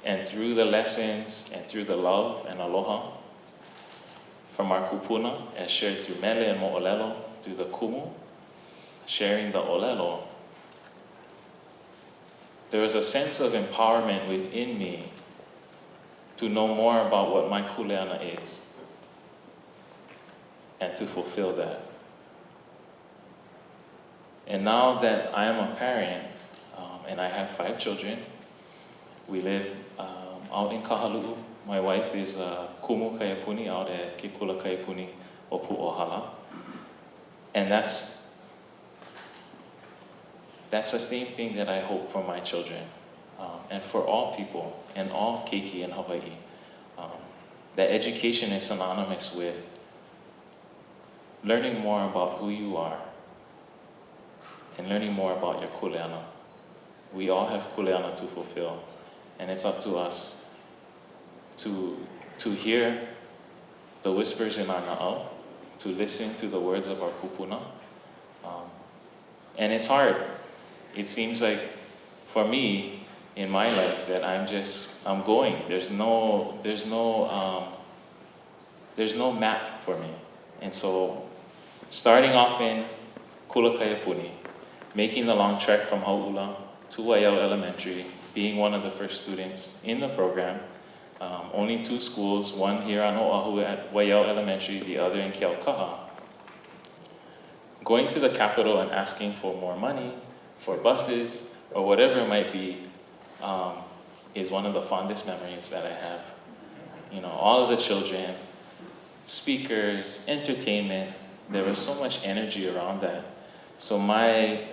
And through the lessons and through the love and aloha from our kupuna, as shared through mele and mo'olelo, through the kumu, sharing the olelo, there was a sense of empowerment within me to know more about what my kuleana is and to fulfill that. And now that I am a parent, and I have 5 children, we live out in Kahalu'u. My wife is Kumu Kaiapuni out at Kikula Kaiapuni o Pu'ohala. And that's the same thing that I hope for my children, and for all people, and all keiki in Hawaii. That education is synonymous with learning more about who you are and learning more about your kuleana. We all have kuleana to fulfill, and it's up to us to hear the whispers in our na'au, to listen to the words of our kupuna. And it's hard. It seems like, for me, in my life, that I'm going. There's no map for me. And so, starting off in Kulakaiapuni, making the long trek from Hau'ula to Waihe'e Elementary, being one of the first students in the program, only 2 schools, one here on Oahu at Waihe'e Elementary, the other in Keaukaha. Going to the capital and asking for more money, for buses, or whatever it might be, is one of the fondest memories that I have. You know, all of the children, speakers, entertainment, there was so much energy around that. So I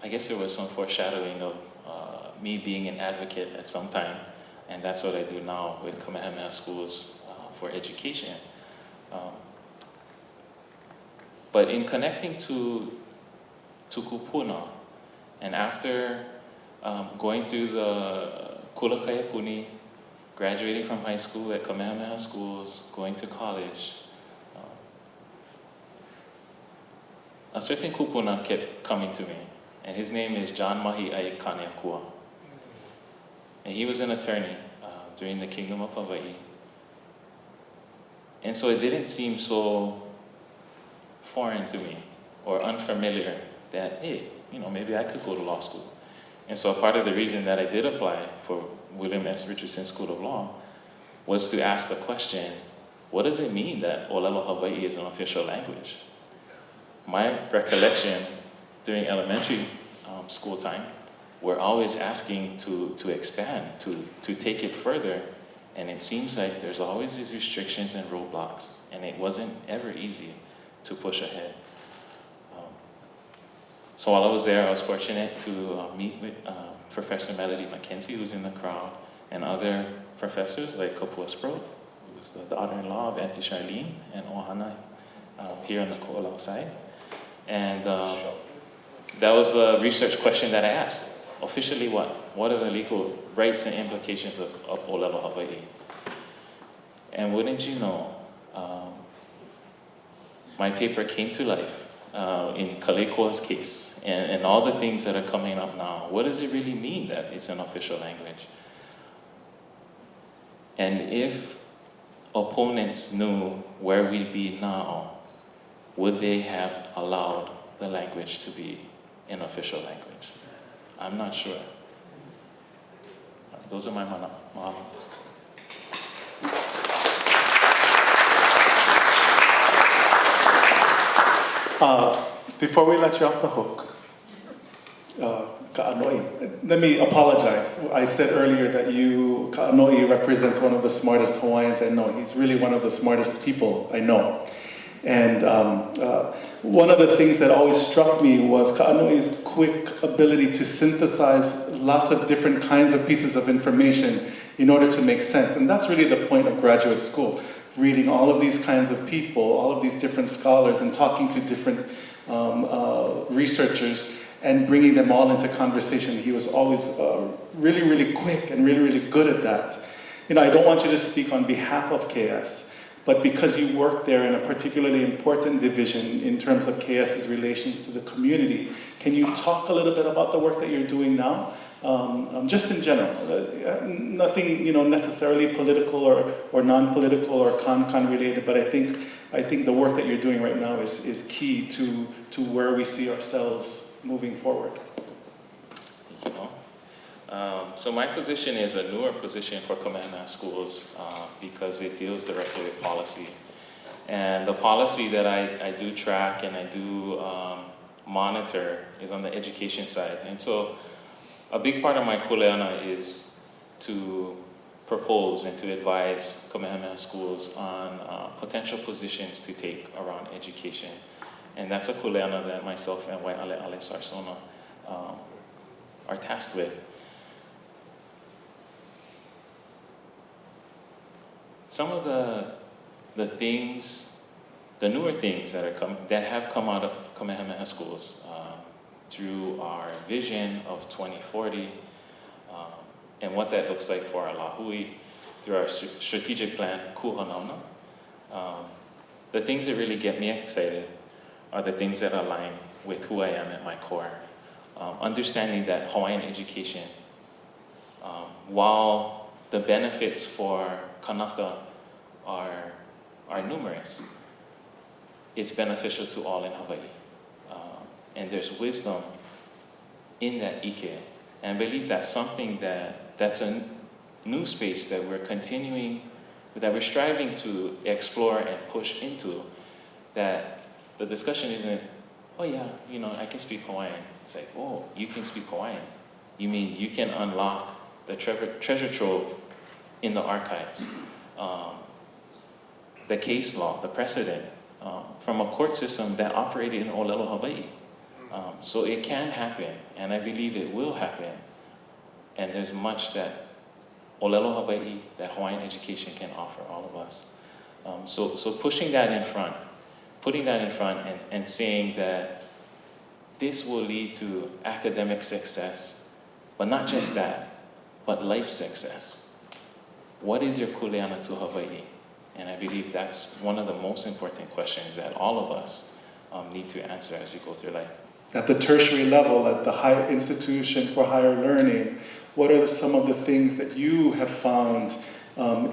guess there was some foreshadowing of me being an advocate at some time, and that's what I do now with Kamehameha Schools for Education. But in connecting to kupuna, and after going through the Kulakaiapuni, graduating from high school at Kamehameha Schools, going to college, a certain kupuna kept coming to me, and his name is John Mahi'ai Kaneakua. And he was an attorney during the Kingdom of Hawaii. And so it didn't seem so foreign to me or unfamiliar that, hey, you know, maybe I could go to law school. And so part of the reason that I did apply for William S. Richardson School of Law was to ask the question, what does it mean that Olelo Hawaii is an official language? My recollection during elementary school time, we're always asking to expand, to take it further, and it seems like there's always these restrictions and roadblocks, and it wasn't ever easy to push ahead. So while I was there, I was fortunate to meet with Professor Melody McKenzie, who's in the crowd, and other professors like Kopua Sproat, who was the daughter-in-law of Auntie Charlene and Ohana here on the Ko'olau side. And that was the research question that I asked. Officially what? What are the legal rights and implications of Olelo Hawaii? And wouldn't you know, my paper came to life in Kalekoa's case, and all the things that are coming up now. What does it really mean that it's an official language? And if opponents knew where we'd be now, would they have allowed the language to be an official language? I'm not sure. Those are my mahalo. Before we let you off the hook, Ka'anoi, let me apologize. I said earlier that Ka'anoi represents one of the smartest Hawaiians I know. He's really one of the smartest people I know. And one of the things that always struck me was Ka'anoi's quick ability to synthesize lots of different kinds of pieces of information in order to make sense. And that's really the point of graduate school. Reading all of these kinds of people, all of these different scholars, and talking to different researchers, and bringing them all into conversation. He was always really, really quick and really, really good at that. You know, I don't want you to speak on behalf of KS, but because you work there in a particularly important division in terms of KS's relations to the community, can you talk a little bit about the work that you're doing now? Just in general, nothing necessarily political or non-political or con related, but I think the work that you're doing right now is key to where we see ourselves moving forward. So my position is a newer position for Kamehameha Schools because it deals directly with policy. And the policy that I do track and I do monitor is on the education side. And so a big part of my kuleana is to propose and to advise Kamehameha Schools on potential positions to take around education. And that's a kuleana that myself and Waihe'e Sarsona are tasked with. Some of the things, the newer things that have come out of Kamehameha Schools through our vision of 2040 and what that looks like for our lahui, through our strategic plan, Kuaoha. The things that really get me excited are the things that align with who I am at my core. Understanding that Hawaiian education, while the benefits for Kanaka are numerous, it's beneficial to all in Hawaii. And there's wisdom in that ike. And I believe that's something that's a new space that we're striving to explore and push into, that the discussion isn't, oh yeah, I can speak Hawaiian. It's like, oh, you can speak Hawaiian. You mean you can unlock the treasure trove in the archives, the case law, the precedent, from a court system that operated in Olelo, Hawaii. So it can happen, and I believe it will happen. And there's much that Olelo, Hawaii, that Hawaiian education can offer all of us. So pushing that in front, putting that in front and saying that this will lead to academic success, but not just that, but life success. What is your kuleana to Hawaii? And I believe that's one of the most important questions that all of us need to answer as we go through life. At the tertiary level, at the higher institution for higher learning, what are some of the things that you have found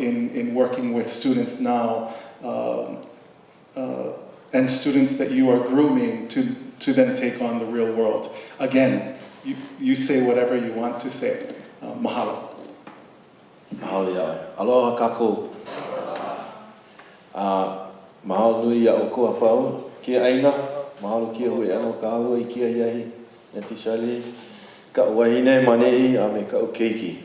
in working with students now and students that you are grooming to then take on the real world? Again, you say whatever you want to say. Mahalo. Mahalo ia. Aloha kako. Mahalo nui ia o kua pau. Kia aina. Mahalo kia hui ano ka hui kia iahi. Neti Charlene. Ka wahine manei a me ka keiki.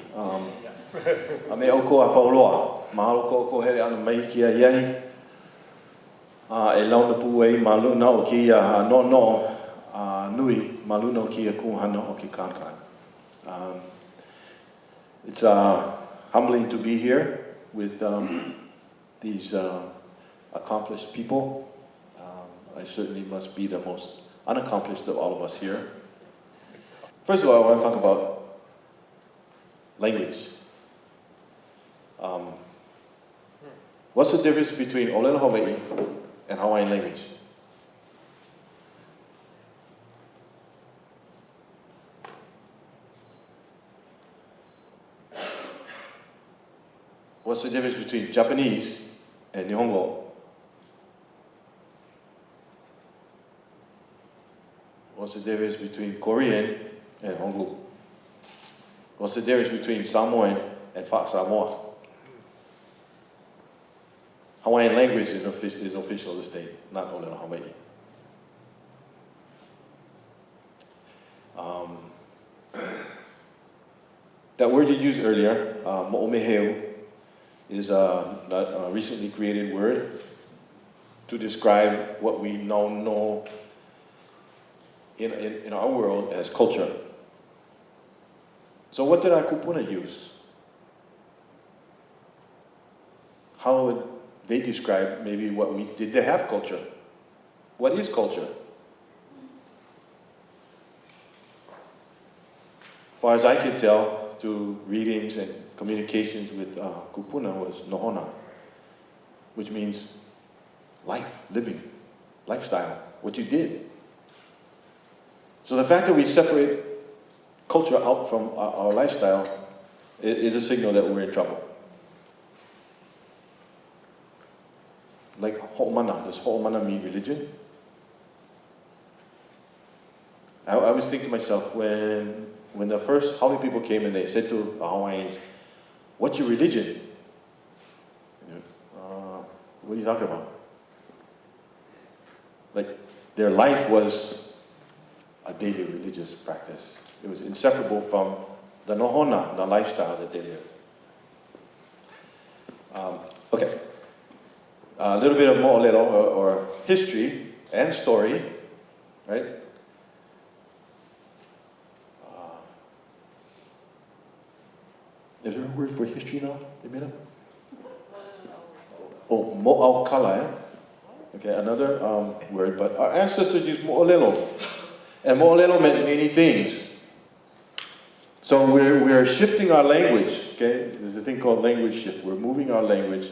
A me o kua pau loa. Mahalo ko hele ana mai kia iahi. E launa pu ei maluna o kia no nui maluna o kia kuhana o ki kankan. It's humbling to be here with these accomplished people. I certainly must be the most unaccomplished of all of us here. First of all, I want to talk about language. What's the difference between Olelo Hawaii and Hawaiian language? What's the difference between Japanese and Nihongo? What's the difference between Korean and Honggu? What's the difference between Samoan and Samoa? Hawaiian language is official of the state, not Olelo Hawaii. That word you used earlier, mo'omeheu, is a recently created word to describe what we now know in our world as culture. So what did our kupuna use? How would they describe maybe what we did? They have culture. What is culture? As far as I could tell, through readings and communications with kupuna, was nohona, which means life, living, lifestyle, what you did. So the fact that we separate culture out from our lifestyle is a signal that we're in trouble. Like ho'omana, does ho'omana mean religion? I always think to myself, when the first Hawaii people came and they said to the Hawaiians, "What's your religion?" What are you talking about? Like, their life was a daily religious practice. It was inseparable from the nohona, the lifestyle that they lived. Okay. A little bit of mo'olelo, or history and story, right? Is there a word for history now? They made up? Oh, mo'aukala. Okay, another word, but our ancestors used mo'olelo. And mo'olelo meant many things. So we're shifting our language, okay? There's a thing called language shift. We're moving our language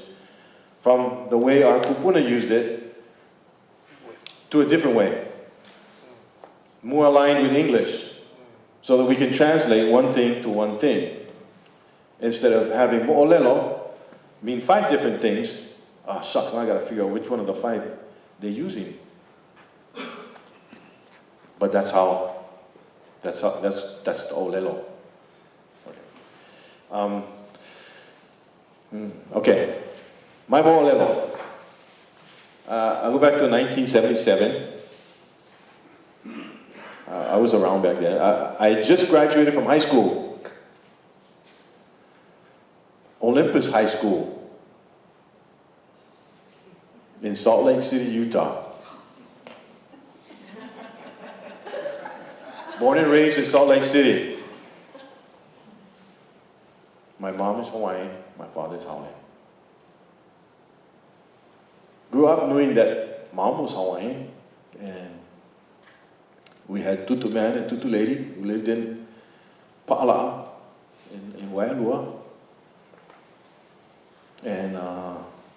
from the way our kupuna used it to a different way. More aligned with English, so that we can translate one thing to one thing. Instead of having mo'olelo mean 5 different things, shucks, now I gotta figure out which one of the 5 they're using. But that's the olelo. Okay. My mo'olelo. I go back to 1977. I was around back then. I just graduated from high school. Olympus High School in Salt Lake City, Utah. Born and raised in Salt Lake City. My mom is Hawaiian, my father is Hawaiian. Grew up knowing that mom was Hawaiian, and we had tutu man and tutu lady who lived in Pa'ala'a in Waihe'e. And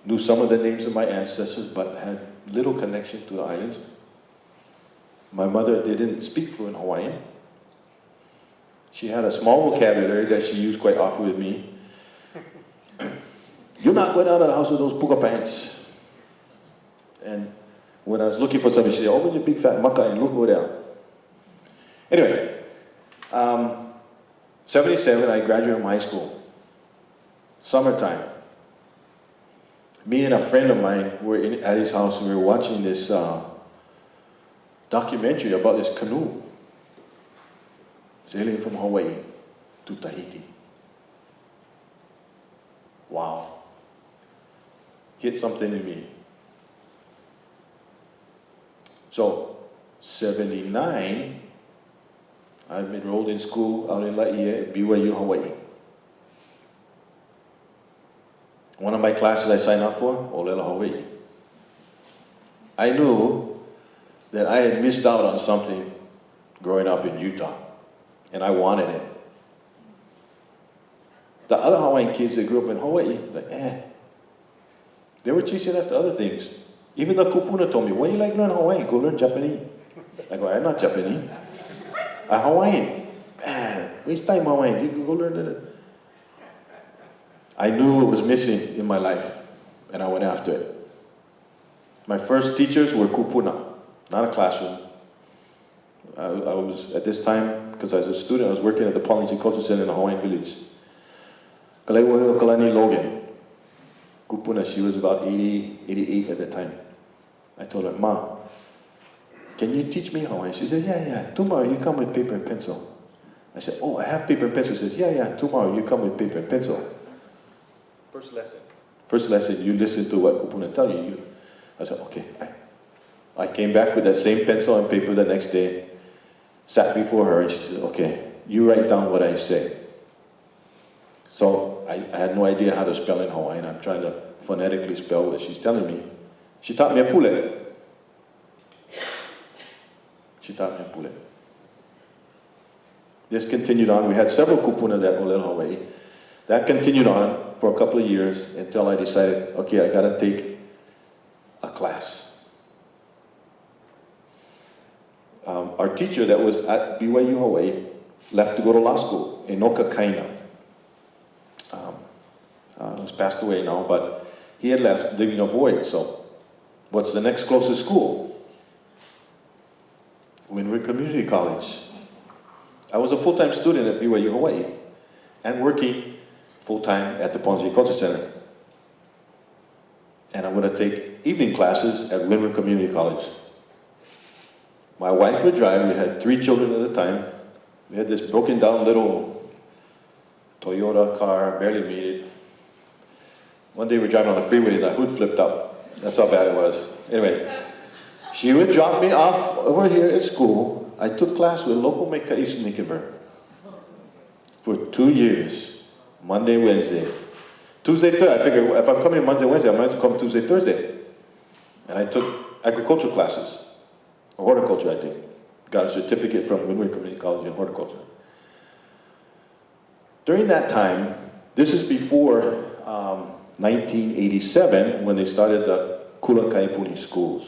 knew some of the names of my ancestors, but had little connection to the islands. My mother didn't speak fluent Hawaiian. She had a small vocabulary that she used quite often with me. You're not going out of the house with those puka pants. And when I was looking for something, she said, open your big fat maka and look over there. Anyway, 77, I graduated from high school. Summertime. Me and a friend of mine were at his house, and we were watching this documentary about this canoe sailing from Hawaii to Tahiti. Wow. Hit something in me. So, 79, I'm enrolled in school out in Waihe'e at BYU, Hawaii. One of my classes I signed up for, Olelo Hawaii. I knew that I had missed out on something growing up in Utah, and I wanted it. The other Hawaiian kids that grew up in Hawaii, like, they were chasing after other things. Even the kupuna told me, why you like learn Hawaiian? Go learn Japanese. I go, I'm not Japanese. I'm Hawaiian. Waste time Hawaiian. You can go learn that. I knew what was missing in my life, and I went after it. My first teachers were kupuna, not a classroom. I was, at this time, because I was a student, I was working at the Polynesian Culture Center in the Hawaiian village. Kalaiwa Kalani Logan. Kupuna, she was about 88 at that time. I told her, Ma, can you teach me Hawaiian? She said, yeah. Tomorrow you come with paper and pencil. I said, oh, I have paper and pencil. She says, yeah. Tomorrow you come with paper and pencil. First lesson. First lesson, you listen to what Kupuna tell you. I said, okay. I came back with that same pencil and paper the next day, sat before her, and she said, okay, you write down what I say. So I had no idea how to spell in Hawaiian. I'm trying to phonetically spell what she's telling me. She taught me a pule. This continued on. We had several kupuna that olelo Hawaii. That continued on for a couple of years until I decided, okay, I gotta take a class. Our teacher that was at BYU Hawaii left to go to law school in Noka Kaina. He's passed away now, but he had left, leaving a void. So, what's the next closest school? Windard Community College. I was a full-time student at BYU Hawaii and working full-time at the Polynesian Culture Center. And I'm going to take evening classes at Windard Community College. My wife would drive. We had 3 children at the time. We had this broken down little Toyota car, barely made it. One day we were driving on the freeway, the hood flipped up. That's how bad it was. Anyway, she would drop me off over here at school. I took class with local Meka'i Sneakenberg for 2 years, Monday, Wednesday. Tuesday, Thursday, I figured if I'm coming Monday, Wednesday, I might as well come Tuesday, Thursday. And I took agriculture classes, or horticulture, I think. Got a certificate from Windard Community College in horticulture. During that time, this is before 1987, when they started the Kula Kaipuni schools.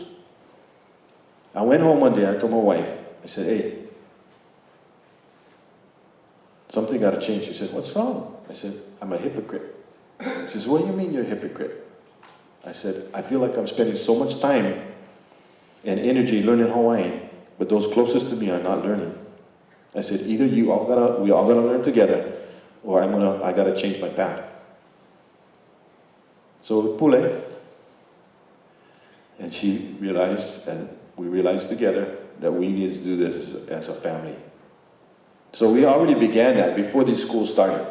I went home one day, I told my wife, I said, hey, something got to change. She said, what's wrong? I said, I'm a hypocrite. She says, what do you mean you're a hypocrite? I said, I feel like I'm spending so much time and energy learning Hawaiian, but those closest to me are not learning. I said, either we all gotta learn together, or I gotta change my path. So Pule, and she realized, and we realized together, that we needed to do this as a family. So we already began that before these schools started.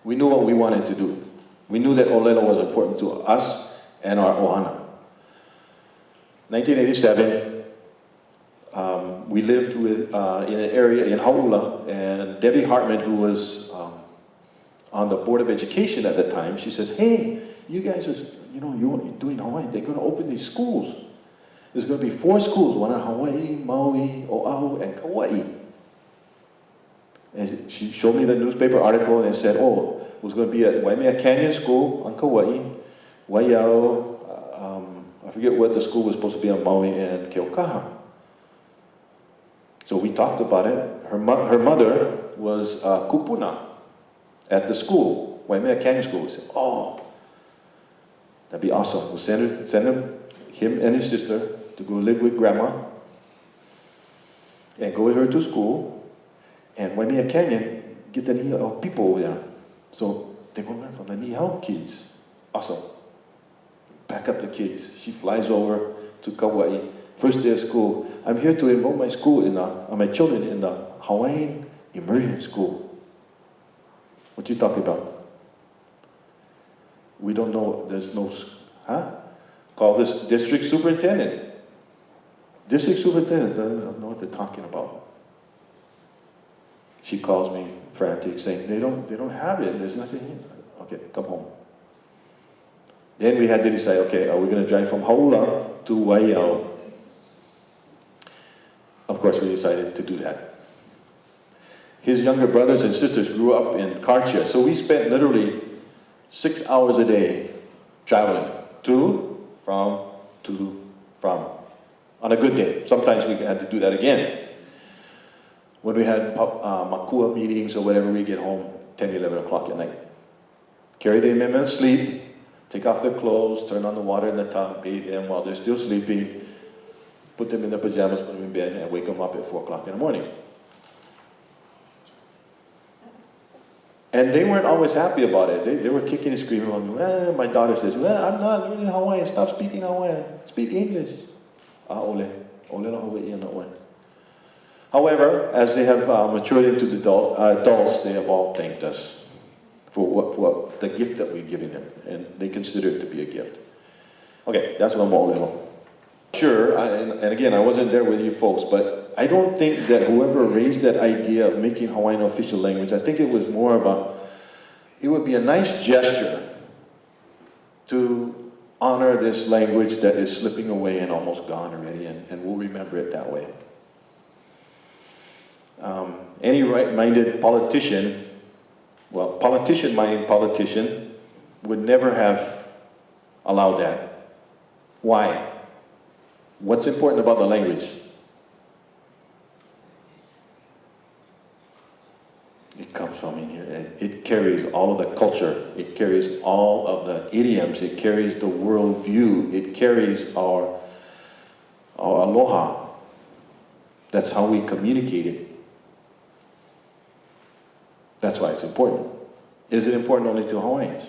We knew what we wanted to do. We knew that olelo was important to us and our ohana. 1987, we lived in an area in Hau'ula, and Debbie Hartman, who was on the Board of Education at the time, she says, hey, you guys are, you're doing Hawaii. They're going to open these schools. There's going to be 4 schools, one in Hawaii, Maui, Oahu, and Kauai. And she showed me the newspaper article and said, oh, it was going to be at Waimea Canyon School on Kauai, Waihe'e, I forget what the school was supposed to be on Maui, and Keokaha. So we talked about it. Her mother was kupuna at the school, Waimea Canyon School. We said, oh, that'd be awesome. We'll send him and his sister to go live with grandma and go with her to school. And Waimea Canyon, get the Nihau people over there. So they're going to learn from the Nihau kids. Awesome. Pack up the kids. She flies over to Kauai. First day of school. I'm here to enroll my children in the Hawaiian Immersion School. What you talking about? We don't know. There's no, Call this district superintendent. District superintendent doesn't know what they're talking about. She calls me frantic, saying they don't have it. There's nothing here. Okay, come home. Then we had to decide, okay, are we going to drive from Hau'ula to Waihe'e? Of course, we decided to do that. His younger brothers and sisters grew up in Karcha. So we spent literally 6 hours a day traveling to, from. On a good day. Sometimes we had to do that again. When we had makua meetings or whatever, we get home 10, 11 o'clock at night. Carry the men sleep, take off their clothes, turn on the water in the tub, bathe them while they're still sleeping, put them in their pajamas, put them in bed, and wake them up at 4 o'clock in the morning. And they weren't always happy about it. They were kicking and screaming on me. My daughter says, well, I'm not learning Hawaiian. Stop speaking Hawaiian. Speak English. However, as they have matured into the adults, they have all thanked us for what the gift that we're giving them. And they consider it to be a gift. Okay, that's what I'm all about. Sure, and again, I wasn't there with you folks, but I don't think that whoever raised that idea of making Hawaiian an official language, I think it was more of it would be a nice gesture to honor this language that is slipping away and almost gone already, and we'll remember it that way. Any right-minded politician, politician-minded politician, would never have allowed that. Why? What's important about the language? It comes from in here. It carries all of the culture. It carries all of the idioms. It carries the worldview. It carries our aloha. That's how we communicate it. That's why it's important. Is it important only to Hawaiians?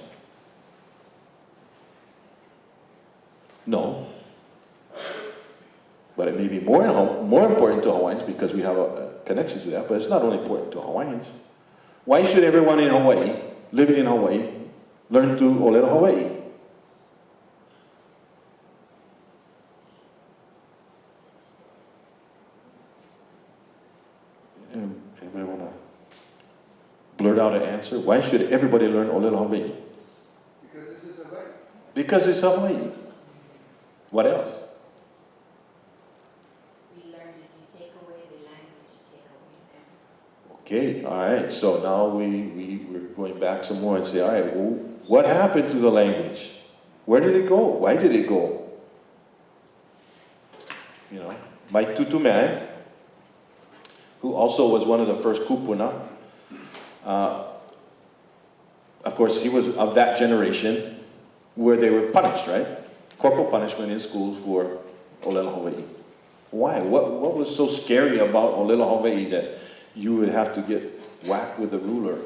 No. But it may be more important to Hawaiians because we have a connection to that, but it's not only important to Hawaiians. Why should everyone in Hawaii, living in Hawaii, learn to Olelo Hawaii? Anybody want to blurt out an answer? Why should everybody learn Olelo Hawaii? Because this is Hawaii. Because it's Hawaii. What else? Okay, all right, so now we're going back some more and say, all right, well, what happened to the language? Where did it go? Why did it go? You know, my tutume, who also was one of the first kupuna, of course, he was of that generation where they were punished, right? Corporal punishment in schools for Olelo Hawaii. Why? What was so scary about Olelo Hawaii that you would have to get whacked with a ruler?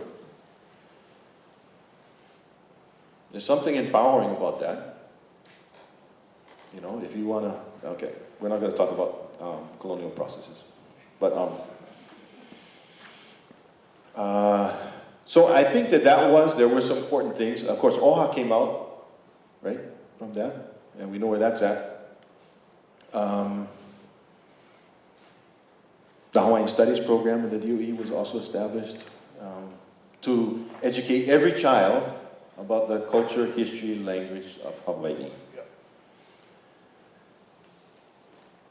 There's something empowering about that. You know, if you want to, okay, we're not going to talk about colonial processes. But, so I think there were some important things. Of course, Oha came out, right, from that, and we know where that's at. The Hawaiian Studies program in the DOE was also established to educate every child about the culture, history, language of Hawaii. Yeah.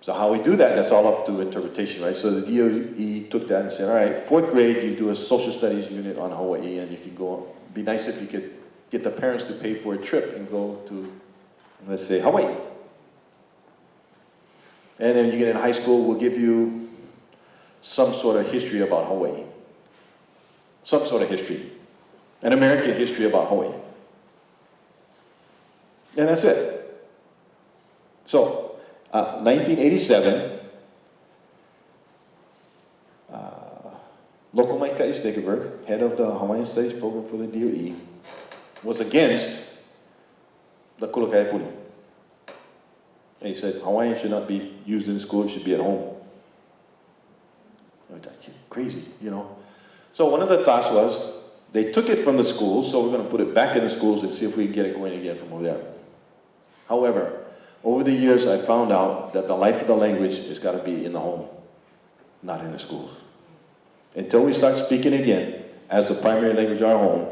So how we do that, that's all up to interpretation, right? So the DOE took that and said, all right, 4th grade, you do a social studies unit on Hawaii, and you can go, be nice if you could get the parents to pay for a trip and go to, let's say, Hawaii. And then you get in high school, we'll give you some sort of history about Hawaii. Some sort of history. An American history about Hawaii. And that's it. So, 1987, Local Maikai Stekeberg, head of the Hawaiian Studies program for the DOE, was against the Kulakai Puni. And he said, Hawaiian should not be used in school, it should be at home. Crazy, you know. So one of the thoughts was, they took it from the schools, so we're going to put it back in the schools and see if we can get it going again from over there. However, over the years, I found out that the life of the language has got to be in the home, not in the schools. Until we start speaking again as the primary language of our home,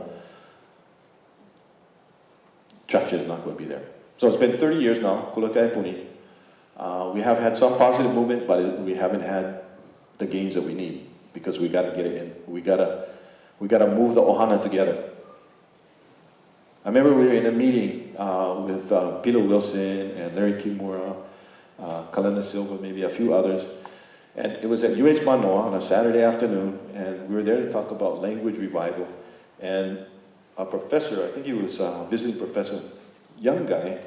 structure is not going to be there. So it's been 30 years now, Kulakai Puni. We have had some positive movement, but we haven't had the gains that we need. because we got to get it in. We got to move the ohana together. I remember we were in a meeting with Peter Wilson and Larry Kimura, Kalena Silva, maybe a few others. And it was at UH Manoa on a Saturday afternoon, and we were there to talk about language revival. And a professor, I think he was a visiting professor, young guy,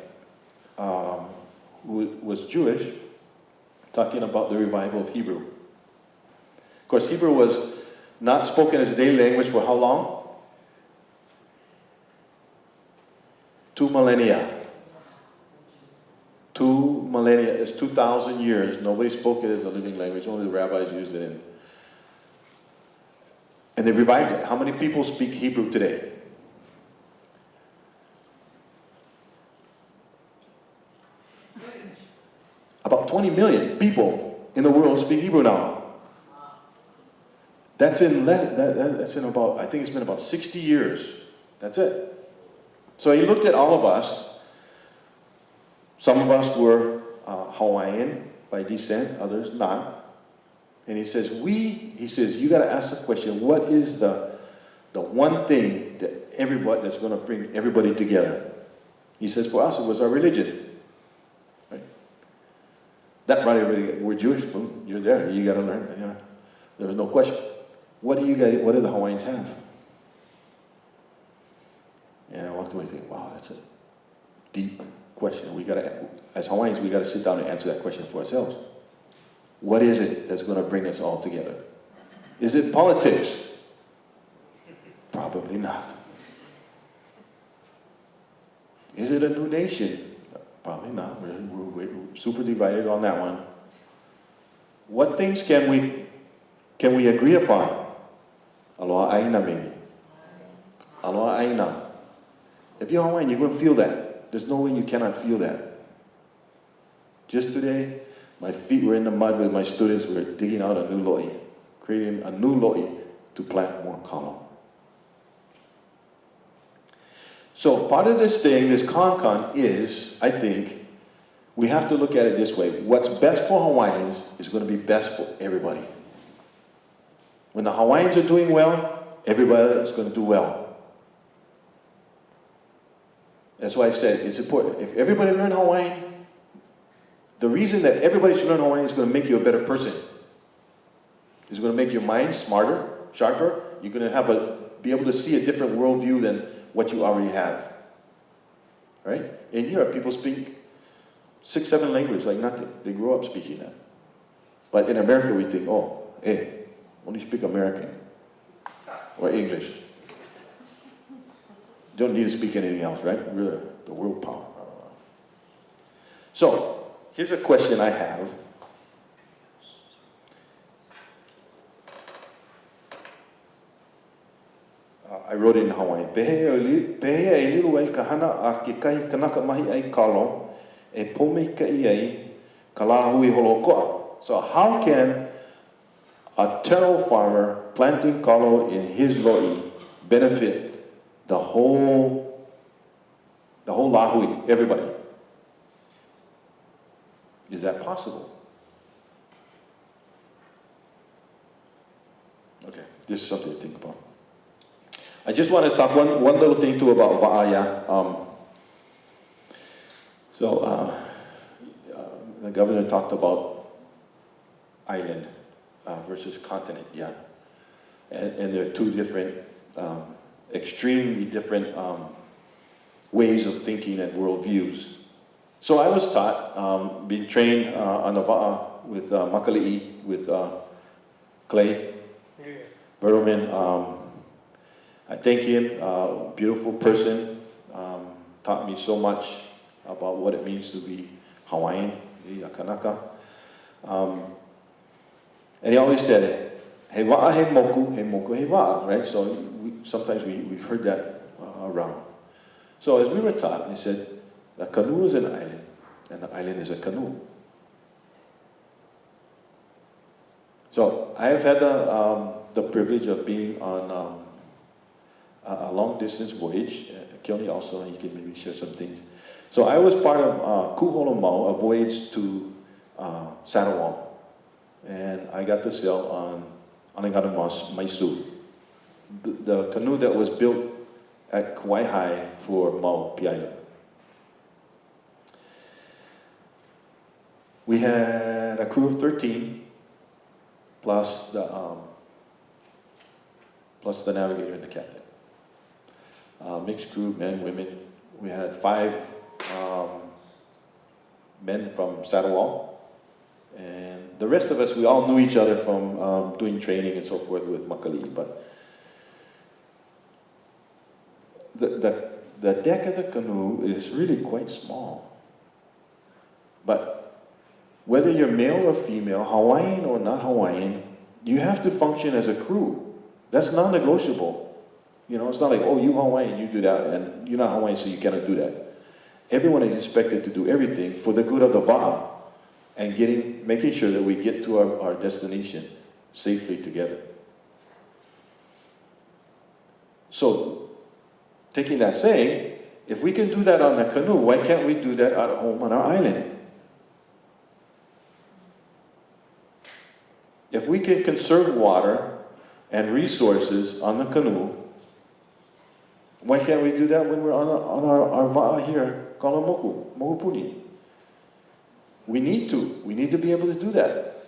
who was Jewish, talking about the revival of Hebrew. Of course, Hebrew was not spoken as a daily language for how long? 2 millennia. 2 millennia is 2,000 years. Nobody spoke it as a living language. Only the rabbis used it. And they revived it. How many people speak Hebrew today? About 20 million people in the world speak Hebrew now. That's in about, I think it's been about 60 years. That's it. So he looked at all of us. Some of us were Hawaiian by descent, others not. And he says, you got to ask the question, what is the one thing that's going to bring everybody together? He says, for us, it was our religion. Right? That brought everybody, we're Jewish, boom, you're there, you got to learn. You know, there was no question. What do the Hawaiians have? And I walked away thinking, wow, that's a deep question. As Hawaiians, we got to sit down and answer that question for ourselves. What is it that's going to bring us all together? Is it politics? Probably not. Is it a new nation? Probably not. We're super divided on that one. What things can we agree upon? Aloha aina maybe. Aloha aina. If you're Hawaiian, you're going to feel that. There's no way you cannot feel that. Just today, my feet were in the mud with my students. We were digging out a new lo'i, creating a new lo'i to plant more kalo. So part of this thing, this con is, I think, we have to look at it this way. What's best for Hawaiians is going to be best for everybody. When the Hawaiians are doing well, everybody is going to do well. That's why I said it's important. If everybody learn Hawaiian, the reason that everybody should learn Hawaiian is going to make you a better person. It's going to make your mind smarter, sharper. You're going to be able to see a different worldview than what you already have. Right? In Europe, people speak 6, 7 languages like nothing. They grow up speaking that. But in America, we think, oh, hey, only speak American or English. Don't need to speak anything else, right? We're the world power. So, here's a question I have. I wrote it in Hawaiian. Pehea e liru ai ka hana a ke kai kanaka mahi ai kalo e pomei ka i ai ka lahui holokoa. So how can a taro farmer planting kalo in his lo'i benefit the whole lahui, everybody? Is that possible? Okay, this is something to think about. I just want to talk one little thing too about Waihe'e. The governor talked about island versus continent, yeah. And there are two different, extremely different ways of thinking and worldviews. So I was taught, being trained on the Wa'a with Makali'i, with Clay Bertelman. I thank him, beautiful person, taught me so much about what it means to be Hawaiian, Kanaka. And he always said, he wa'a he moku he wa'a, right? So sometimes we've heard that around. So as we were taught, he said, the canoe is an island, and the island is a canoe. So I have had the privilege of being on a long-distance voyage. Keoni also, he can maybe share some things. So I was part of Kuaoha, a voyage to Sarawak. And I got to sail on Anegada Maisu. The canoe that was built at Waihe'e for Mau Piaia. We had a crew of 13, plus the navigator and the captain. Mixed crew, men, women. We had 5 men from Sala, and the rest of us, we all knew each other from doing training and so forth with Makali. But the deck of the canoe is really quite small. But whether you're male or female, Hawaiian or not Hawaiian, you have to function as a crew. That's non-negotiable. You know, it's not like, oh, you Hawaiian, you do that, and you're not Hawaiian, so you cannot do that. Everyone is expected to do everything for the good of the wa'a and making sure that we get to our destination safely together. So, taking that saying, if we can do that on the canoe, why can't we do that at home on our island? If we can conserve water and resources on the canoe, why can't we do that when we're on our wa'a here, Kalamoku, Mohupuni? We need to. We need to be able to do that.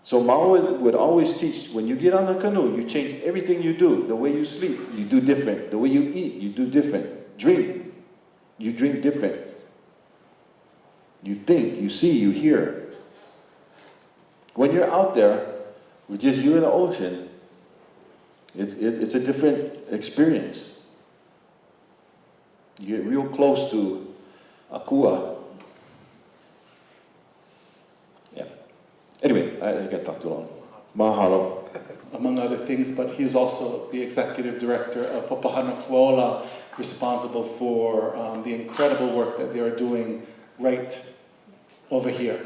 So Mao would always teach, when you get on the canoe, you change everything you do. The way you sleep, you do different. The way you eat, you do different. Drink, you drink different. You think, you see, you hear. When you're out there with just you in the ocean, it's a different experience. You get real close to Akua. Yeah. Anyway, I think I talked too long. Mahalo. Among other things, but he's also the executive director of Papahana Kuaoha, responsible for the incredible work that they are doing right over here.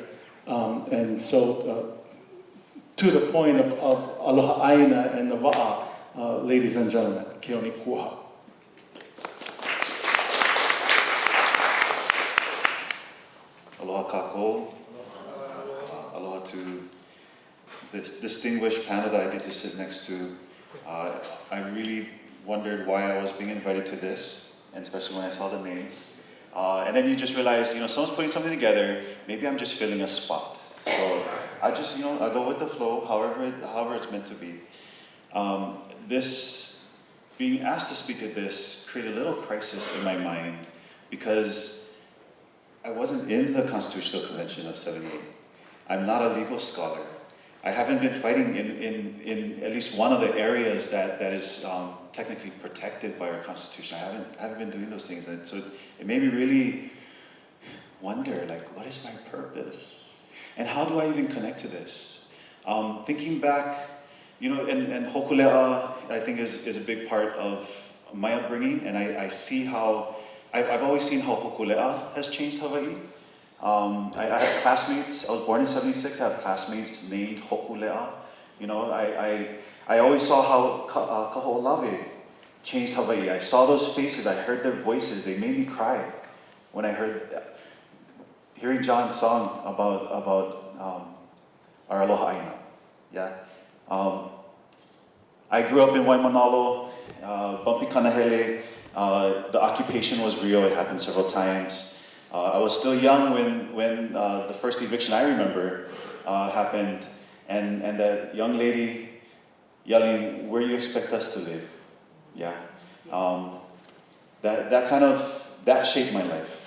And so, to the point of aloha aina and the wa'a, ladies and gentlemen, Keoni Kuaoha. Aloha kako. Aloha to this distinguished panel that I get to sit next to. I really wondered why I was being invited to this, and especially when I saw the names. And then you just realize, someone's putting something together, maybe I'm just filling a spot. So I just, I go with the flow, however it's meant to be. This, being asked to speak at this, created a little crisis in my mind, because I wasn't in the Constitutional Convention of '78. I'm not a legal scholar. I haven't been fighting in at least one of the areas that is technically protected by our Constitution. I haven't been doing those things. And so it made me really wonder, what is my purpose? And how do I even connect to this? Thinking back, and hokule'a, I think is a big part of my upbringing, and I see how, I've always seen how hokule'a has changed Hawaii. I have classmates, I was born in '76, I have classmates named hokule'a. I always saw how kaho'olawe changed Hawaii. I saw those faces, I heard their voices, they made me cry when I hearing John's song about our aloha aina. Yeah. I grew up in Waimanalo, Bumpy Kanahele. The occupation was real, it happened several times. I was still young when the first eviction I remember happened, and that young lady yelling, "Where you expect us to live?" Yeah. That shaped my life.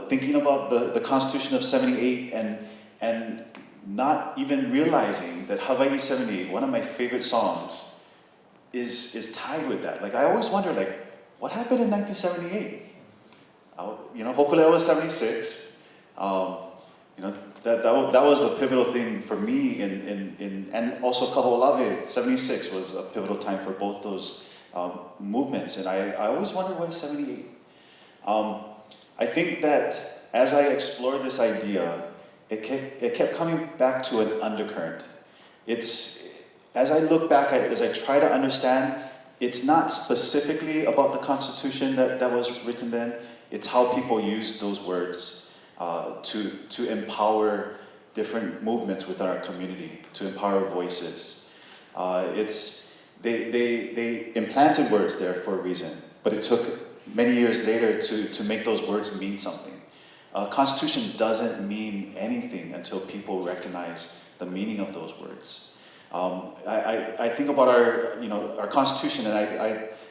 Thinking about the Constitution of '78 and not even realizing that Hawaii '78, one of my favorite songs, is tied with that. I always wonder, what happened in 1978? Hokulea was '76. That was the pivotal thing for me, and also Kaho'olawe '76 was a pivotal time for both those movements. And I always wondered why '78. I think that as I explored this idea, it kept coming back to an undercurrent. As I look back at it, as I try to understand, it's not specifically about the Constitution that was written then. It's how people used those words to empower different movements within our community to empower voices. They implanted words there for a reason, but it took many years later to make those words mean something. Constitution doesn't mean anything until people recognize the meaning of those words. I think about our Constitution, and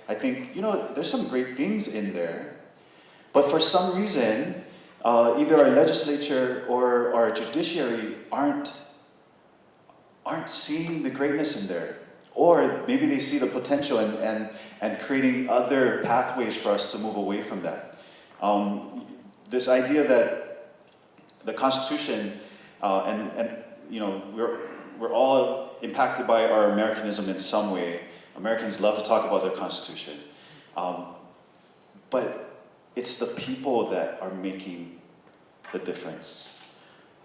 I think, there's some great things in there, but for some reason, either our legislature or our judiciary aren't seeing the greatness in there. Or maybe they see the potential and creating other pathways for us to move away from that. This idea that the Constitution, we're all impacted by our Americanism in some way. Americans love to talk about their Constitution. But it's the people that are making the difference.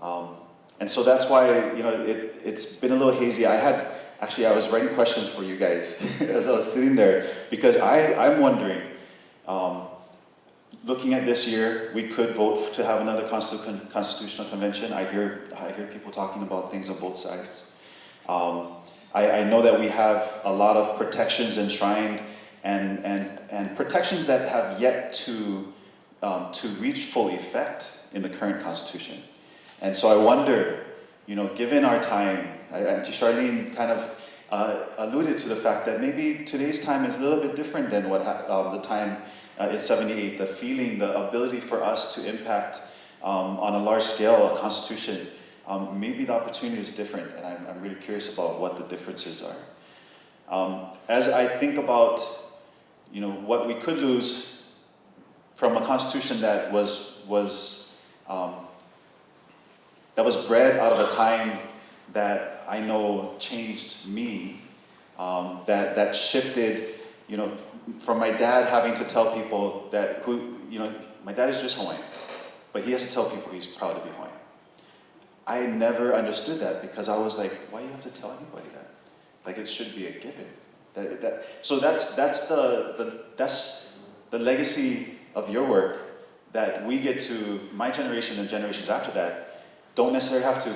And so that's why, it's been a little hazy. I was writing questions for you guys as I was sitting there, because I'm wondering, looking at this year, we could vote to have another constitutional convention. I hear people talking about things on both sides. I know that we have a lot of protections enshrined and protections that have yet to reach full effect in the current Constitution. And so I wonder, given our time, Auntie Charlene kind of alluded to the fact that maybe today's time is a little bit different than what the time in 78. The feeling, the ability for us to impact on a large scale a Constitution, maybe the opportunity is different, and I'm really curious about what the differences are. As I think about, what we could lose from a Constitution that was bred out of a time that I know changed me, that shifted, from my dad having to tell people that my dad is just Hawaiian, but he has to tell people he's proud to be Hawaiian. I never understood that, because I was like, why do you have to tell anybody that? Like, it should be a given. So that's the legacy of your work, that we get to, my generation and generations after that, don't necessarily have to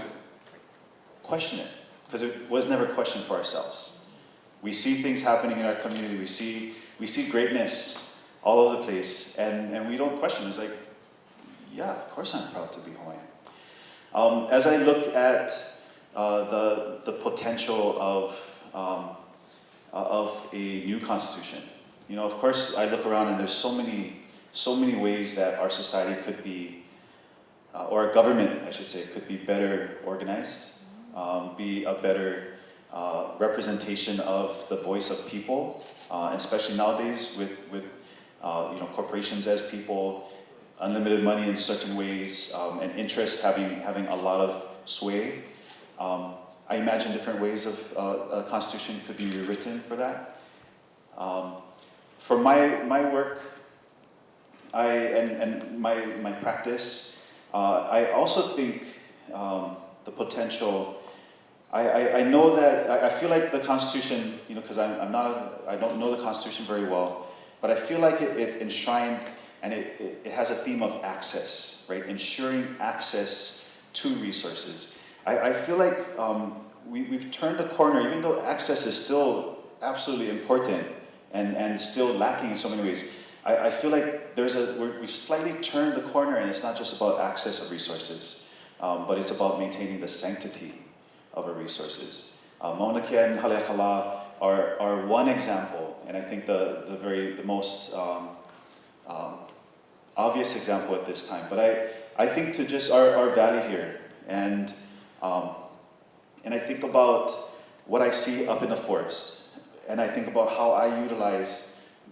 question it, because it was never questioned for ourselves. We see things happening in our community, we see greatness all over the place, and we don't question. It's like, yeah, of course I'm proud to be Hawaiian. As I look at the potential of a new constitution, of course I look around and there's so many ways that our society could be, or our government, I should say, could be better organized, be a better representation of the voice of people, especially nowadays with corporations as people, unlimited money in certain ways, and interest having a lot of sway. I imagine different ways of a constitution could be rewritten for that. For my work, and my practice, I also think the potential. I know that I feel like the Constitution, because I don't know the Constitution very well, but I feel like it enshrined, and it has a theme of access, right? Ensuring access to resources. I feel like we've turned a corner, even though access is still absolutely important and still lacking in so many ways. I feel like we've slightly turned the corner, and it's not just about access of resources, but it's about maintaining the sanctity of our resources. Mauna Kea and Haleakala are one example, and I think the most obvious example at this time. But I think to just our valley here, and I think about what I see up in the forest, and I think about how I utilize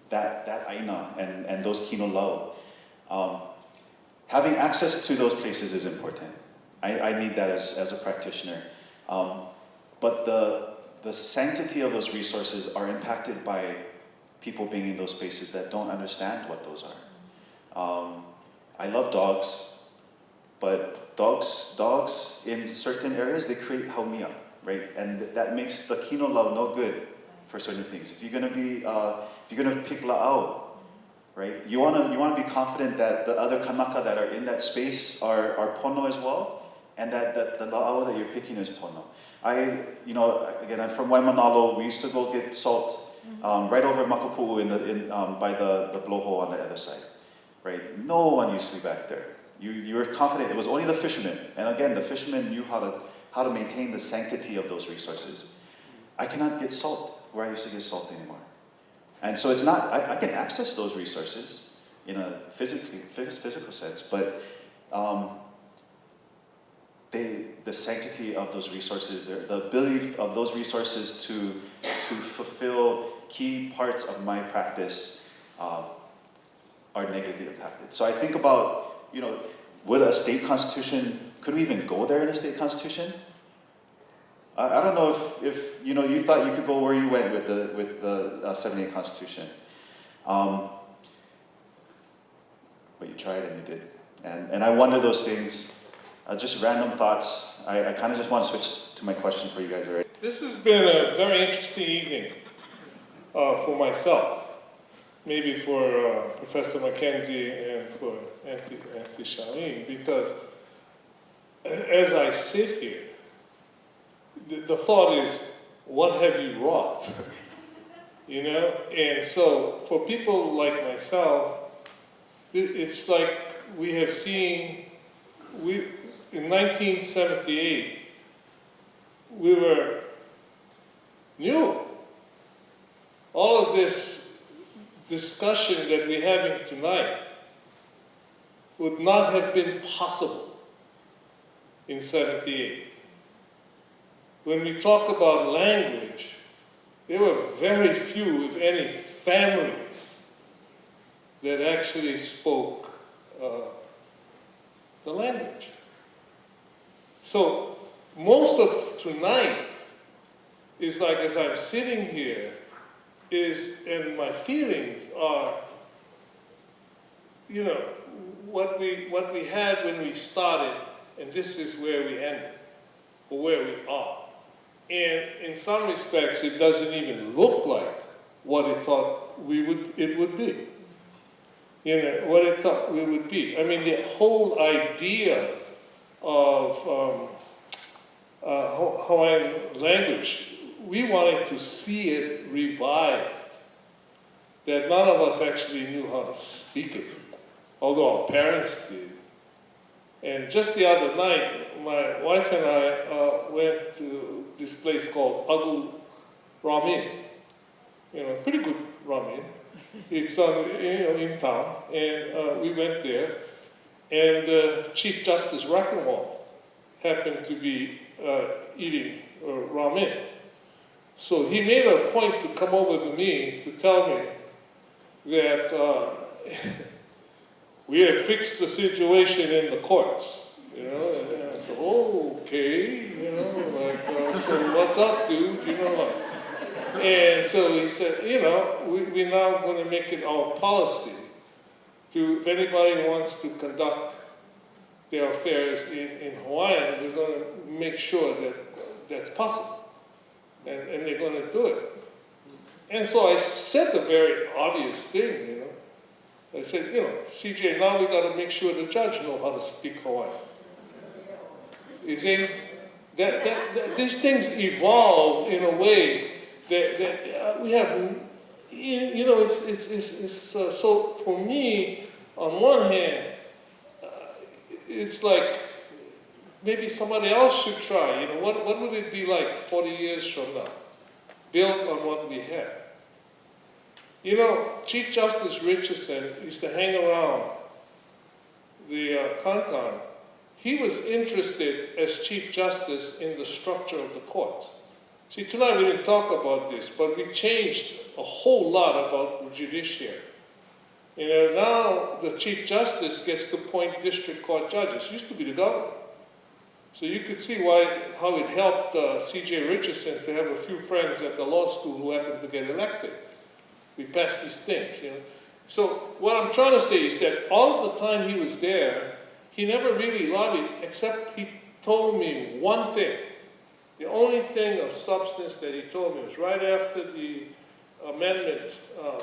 that aina and those kino lau. Having access to those places is important. I need that as a practitioner. But the sanctity of those resources are impacted by people being in those spaces that don't understand what those are. I love dogs, but dogs in certain areas, they create haumia, right? And that makes the kino lau no good for certain things. If you're gonna pick la'au, right? You wanna be confident that the other kanaka that are in that space are pono as well. and that the la'au that you're picking is pono. Again, I'm from Waimanalo. We used to go get salt right over Makapu'u by the blowhole on the other side. Right? No one used to be back there. You were confident. It was only the fishermen. And again, the fishermen knew how to maintain the sanctity of those resources. I cannot get salt where I used to get salt anymore. And so it's not, I can access those resources in a physical sense, but the sanctity of those resources, the ability of those resources to fulfill key parts of my practice are negatively impacted. So I think about, would a state constitution, could we even go there in a state constitution? I don't know if you thought you could go where you went with the 78 Constitution. But you tried and you did. And I wonder those things, just random thoughts. I kind of just want to switch to my question for you guys already. This has been a very interesting evening for myself, maybe for Professor Mackenzie and for Auntie Charlene, because as I sit here, the thought is, what have you wrought? And so for people like myself, it's like we have seen, in 1978, we were new. All of this discussion that we're having tonight would not have been possible in 78. When we talk about language, there were very few, if any, families that actually spoke the language. So most of tonight is like, as I'm sitting here, and my feelings are, what we had when we started, and this is where we ended, or where we are. And in some respects, it doesn't even look like what it thought it would be. What it thought we would be. I mean, the whole idea of Hawaiian language, we wanted to see it revived. That none of us actually knew how to speak it, although our parents did. And just the other night, my wife and I went to this place called Agu Ramen. Pretty good ramen. It's in town, and we went there. And Chief Justice Rackenwall happened to be eating ramen. So he made a point to come over to me to tell me that we have fixed the situation in the courts, and I said, okay, so what's up, dude, And so he said, we're now going to make it our policy if anybody wants to conduct their affairs in Hawaii, we're going to make sure that that's possible. And they're going to do it. And so I said the very obvious thing, I said, CJ, now we got to make sure the judge knows how to speak Hawaiian. You see, these things evolve in a way that we have, so for me, on one hand, it's like maybe somebody else should try. What would it be like 40 years from now, built on what we have? Chief Justice Richardson used to hang around the Kankan. He was interested as Chief Justice in the structure of the courts. See, tonight we didn't talk about this, but we changed a whole lot about the judiciary. Now the Chief Justice gets to appoint district court judges. It used to be the governor. So you could see how it helped C.J. Richardson to have a few friends at the law school who happened to get elected. We passed these things, So what I'm trying to say is that all of the time he was there, he never really lobbied, except he told me one thing. The only thing of substance that he told me was right after the amendment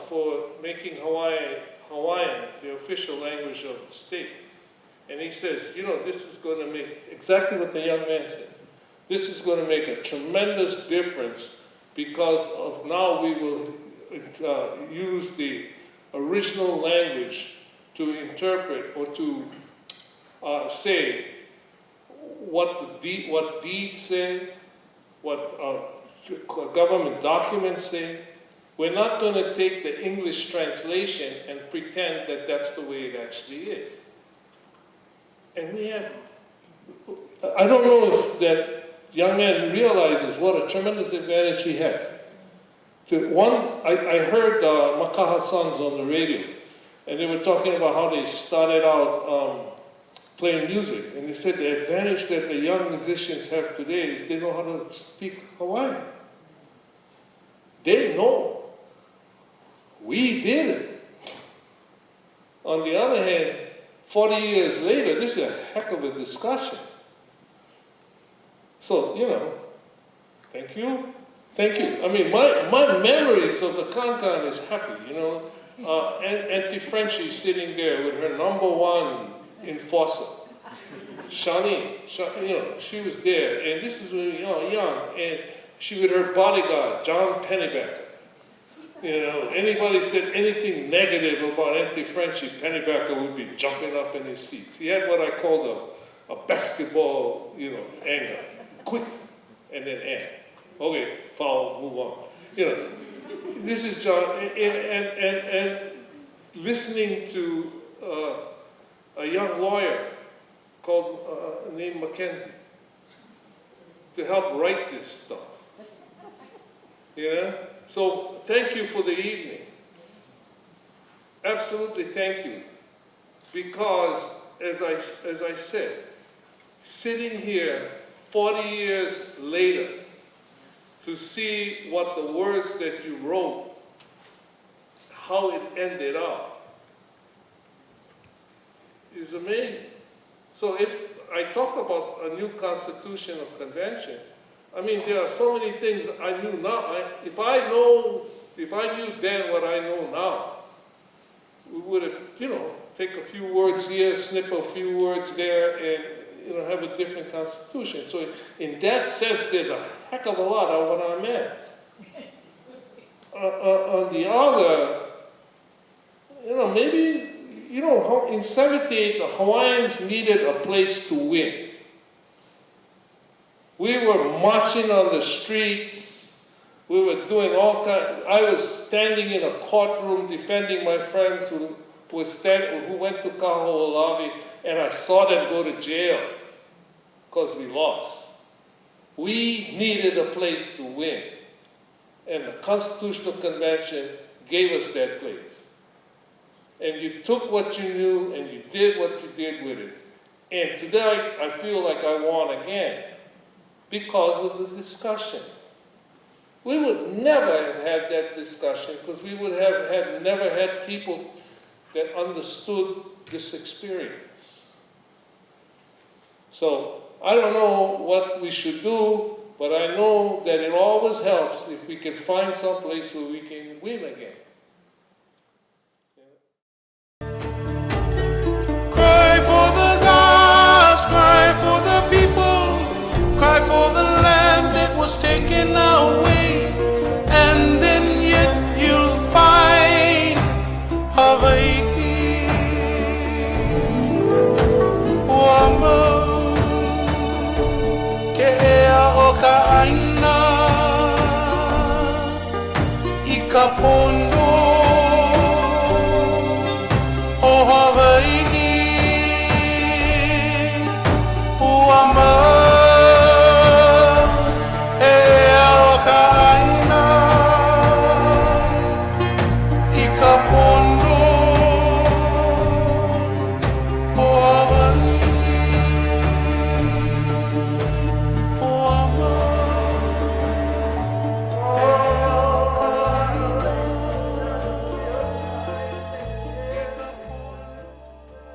for making Hawaiian the official language of the state. And he says, you know, this is going to make, exactly what the young man said, this is going to make a tremendous difference because of now we will use the original language to interpret or to say what deeds say, what government documents say. We're not going to take the English translation and pretend that that's the way it actually is. And we have, I don't know if that young man realizes what a tremendous advantage he has. I heard Makaha Sons on the radio, and they were talking about how they started out playing music. And they said the advantage that the young musicians have today is they know how to speak Hawaiian. They know. We didn't. On the other hand, 40 years later, this is a heck of a discussion. So, you know, thank you. Thank you. I mean, my memories of the Kankan is happy, you know. Auntie Frenchie sitting there with her #1 enforcer. Charlene, you know, she was there. And this is when, you know, young. And she with her bodyguard, John Pennybacker. You know, anybody said anything negative about Auntie Frenchie, Pennybacker would be jumping up in his seats. He had what I called a basketball, you know, anger. Quick, and then end. Okay, foul, move on. You know, this is John, and listening to a young lawyer called, named Mackenzie, to help write this stuff. You know? So thank you for the evening. Absolutely thank you. Because, as I said, sitting here 40 years later to see what the words that you wrote, how it ended up, is amazing. So if I talk about a new constitutional convention, I mean, there are so many things I knew now. If I knew then what I know now, we would have, you know, take a few words here, snip a few words there, and, you know, have a different constitution. So in that sense, there's a heck of a lot of what I meant. On the other, you know, maybe, you know, in 78, the Hawaiians needed a place to win. We were marching on the streets. We were doing all kinds. I was standing in a courtroom defending my friends who went to Kamaoa'e, and I saw them go to jail because we lost. We needed a place to win. And the Constitutional Convention gave us that place. And you took what you knew and you did what you did with it. And today I feel like I won again because of the discussion. We would never have had that discussion because we would have never had people that understood this experience. So I don't know what we should do, but I know that it always helps if we can find some place where we can win again.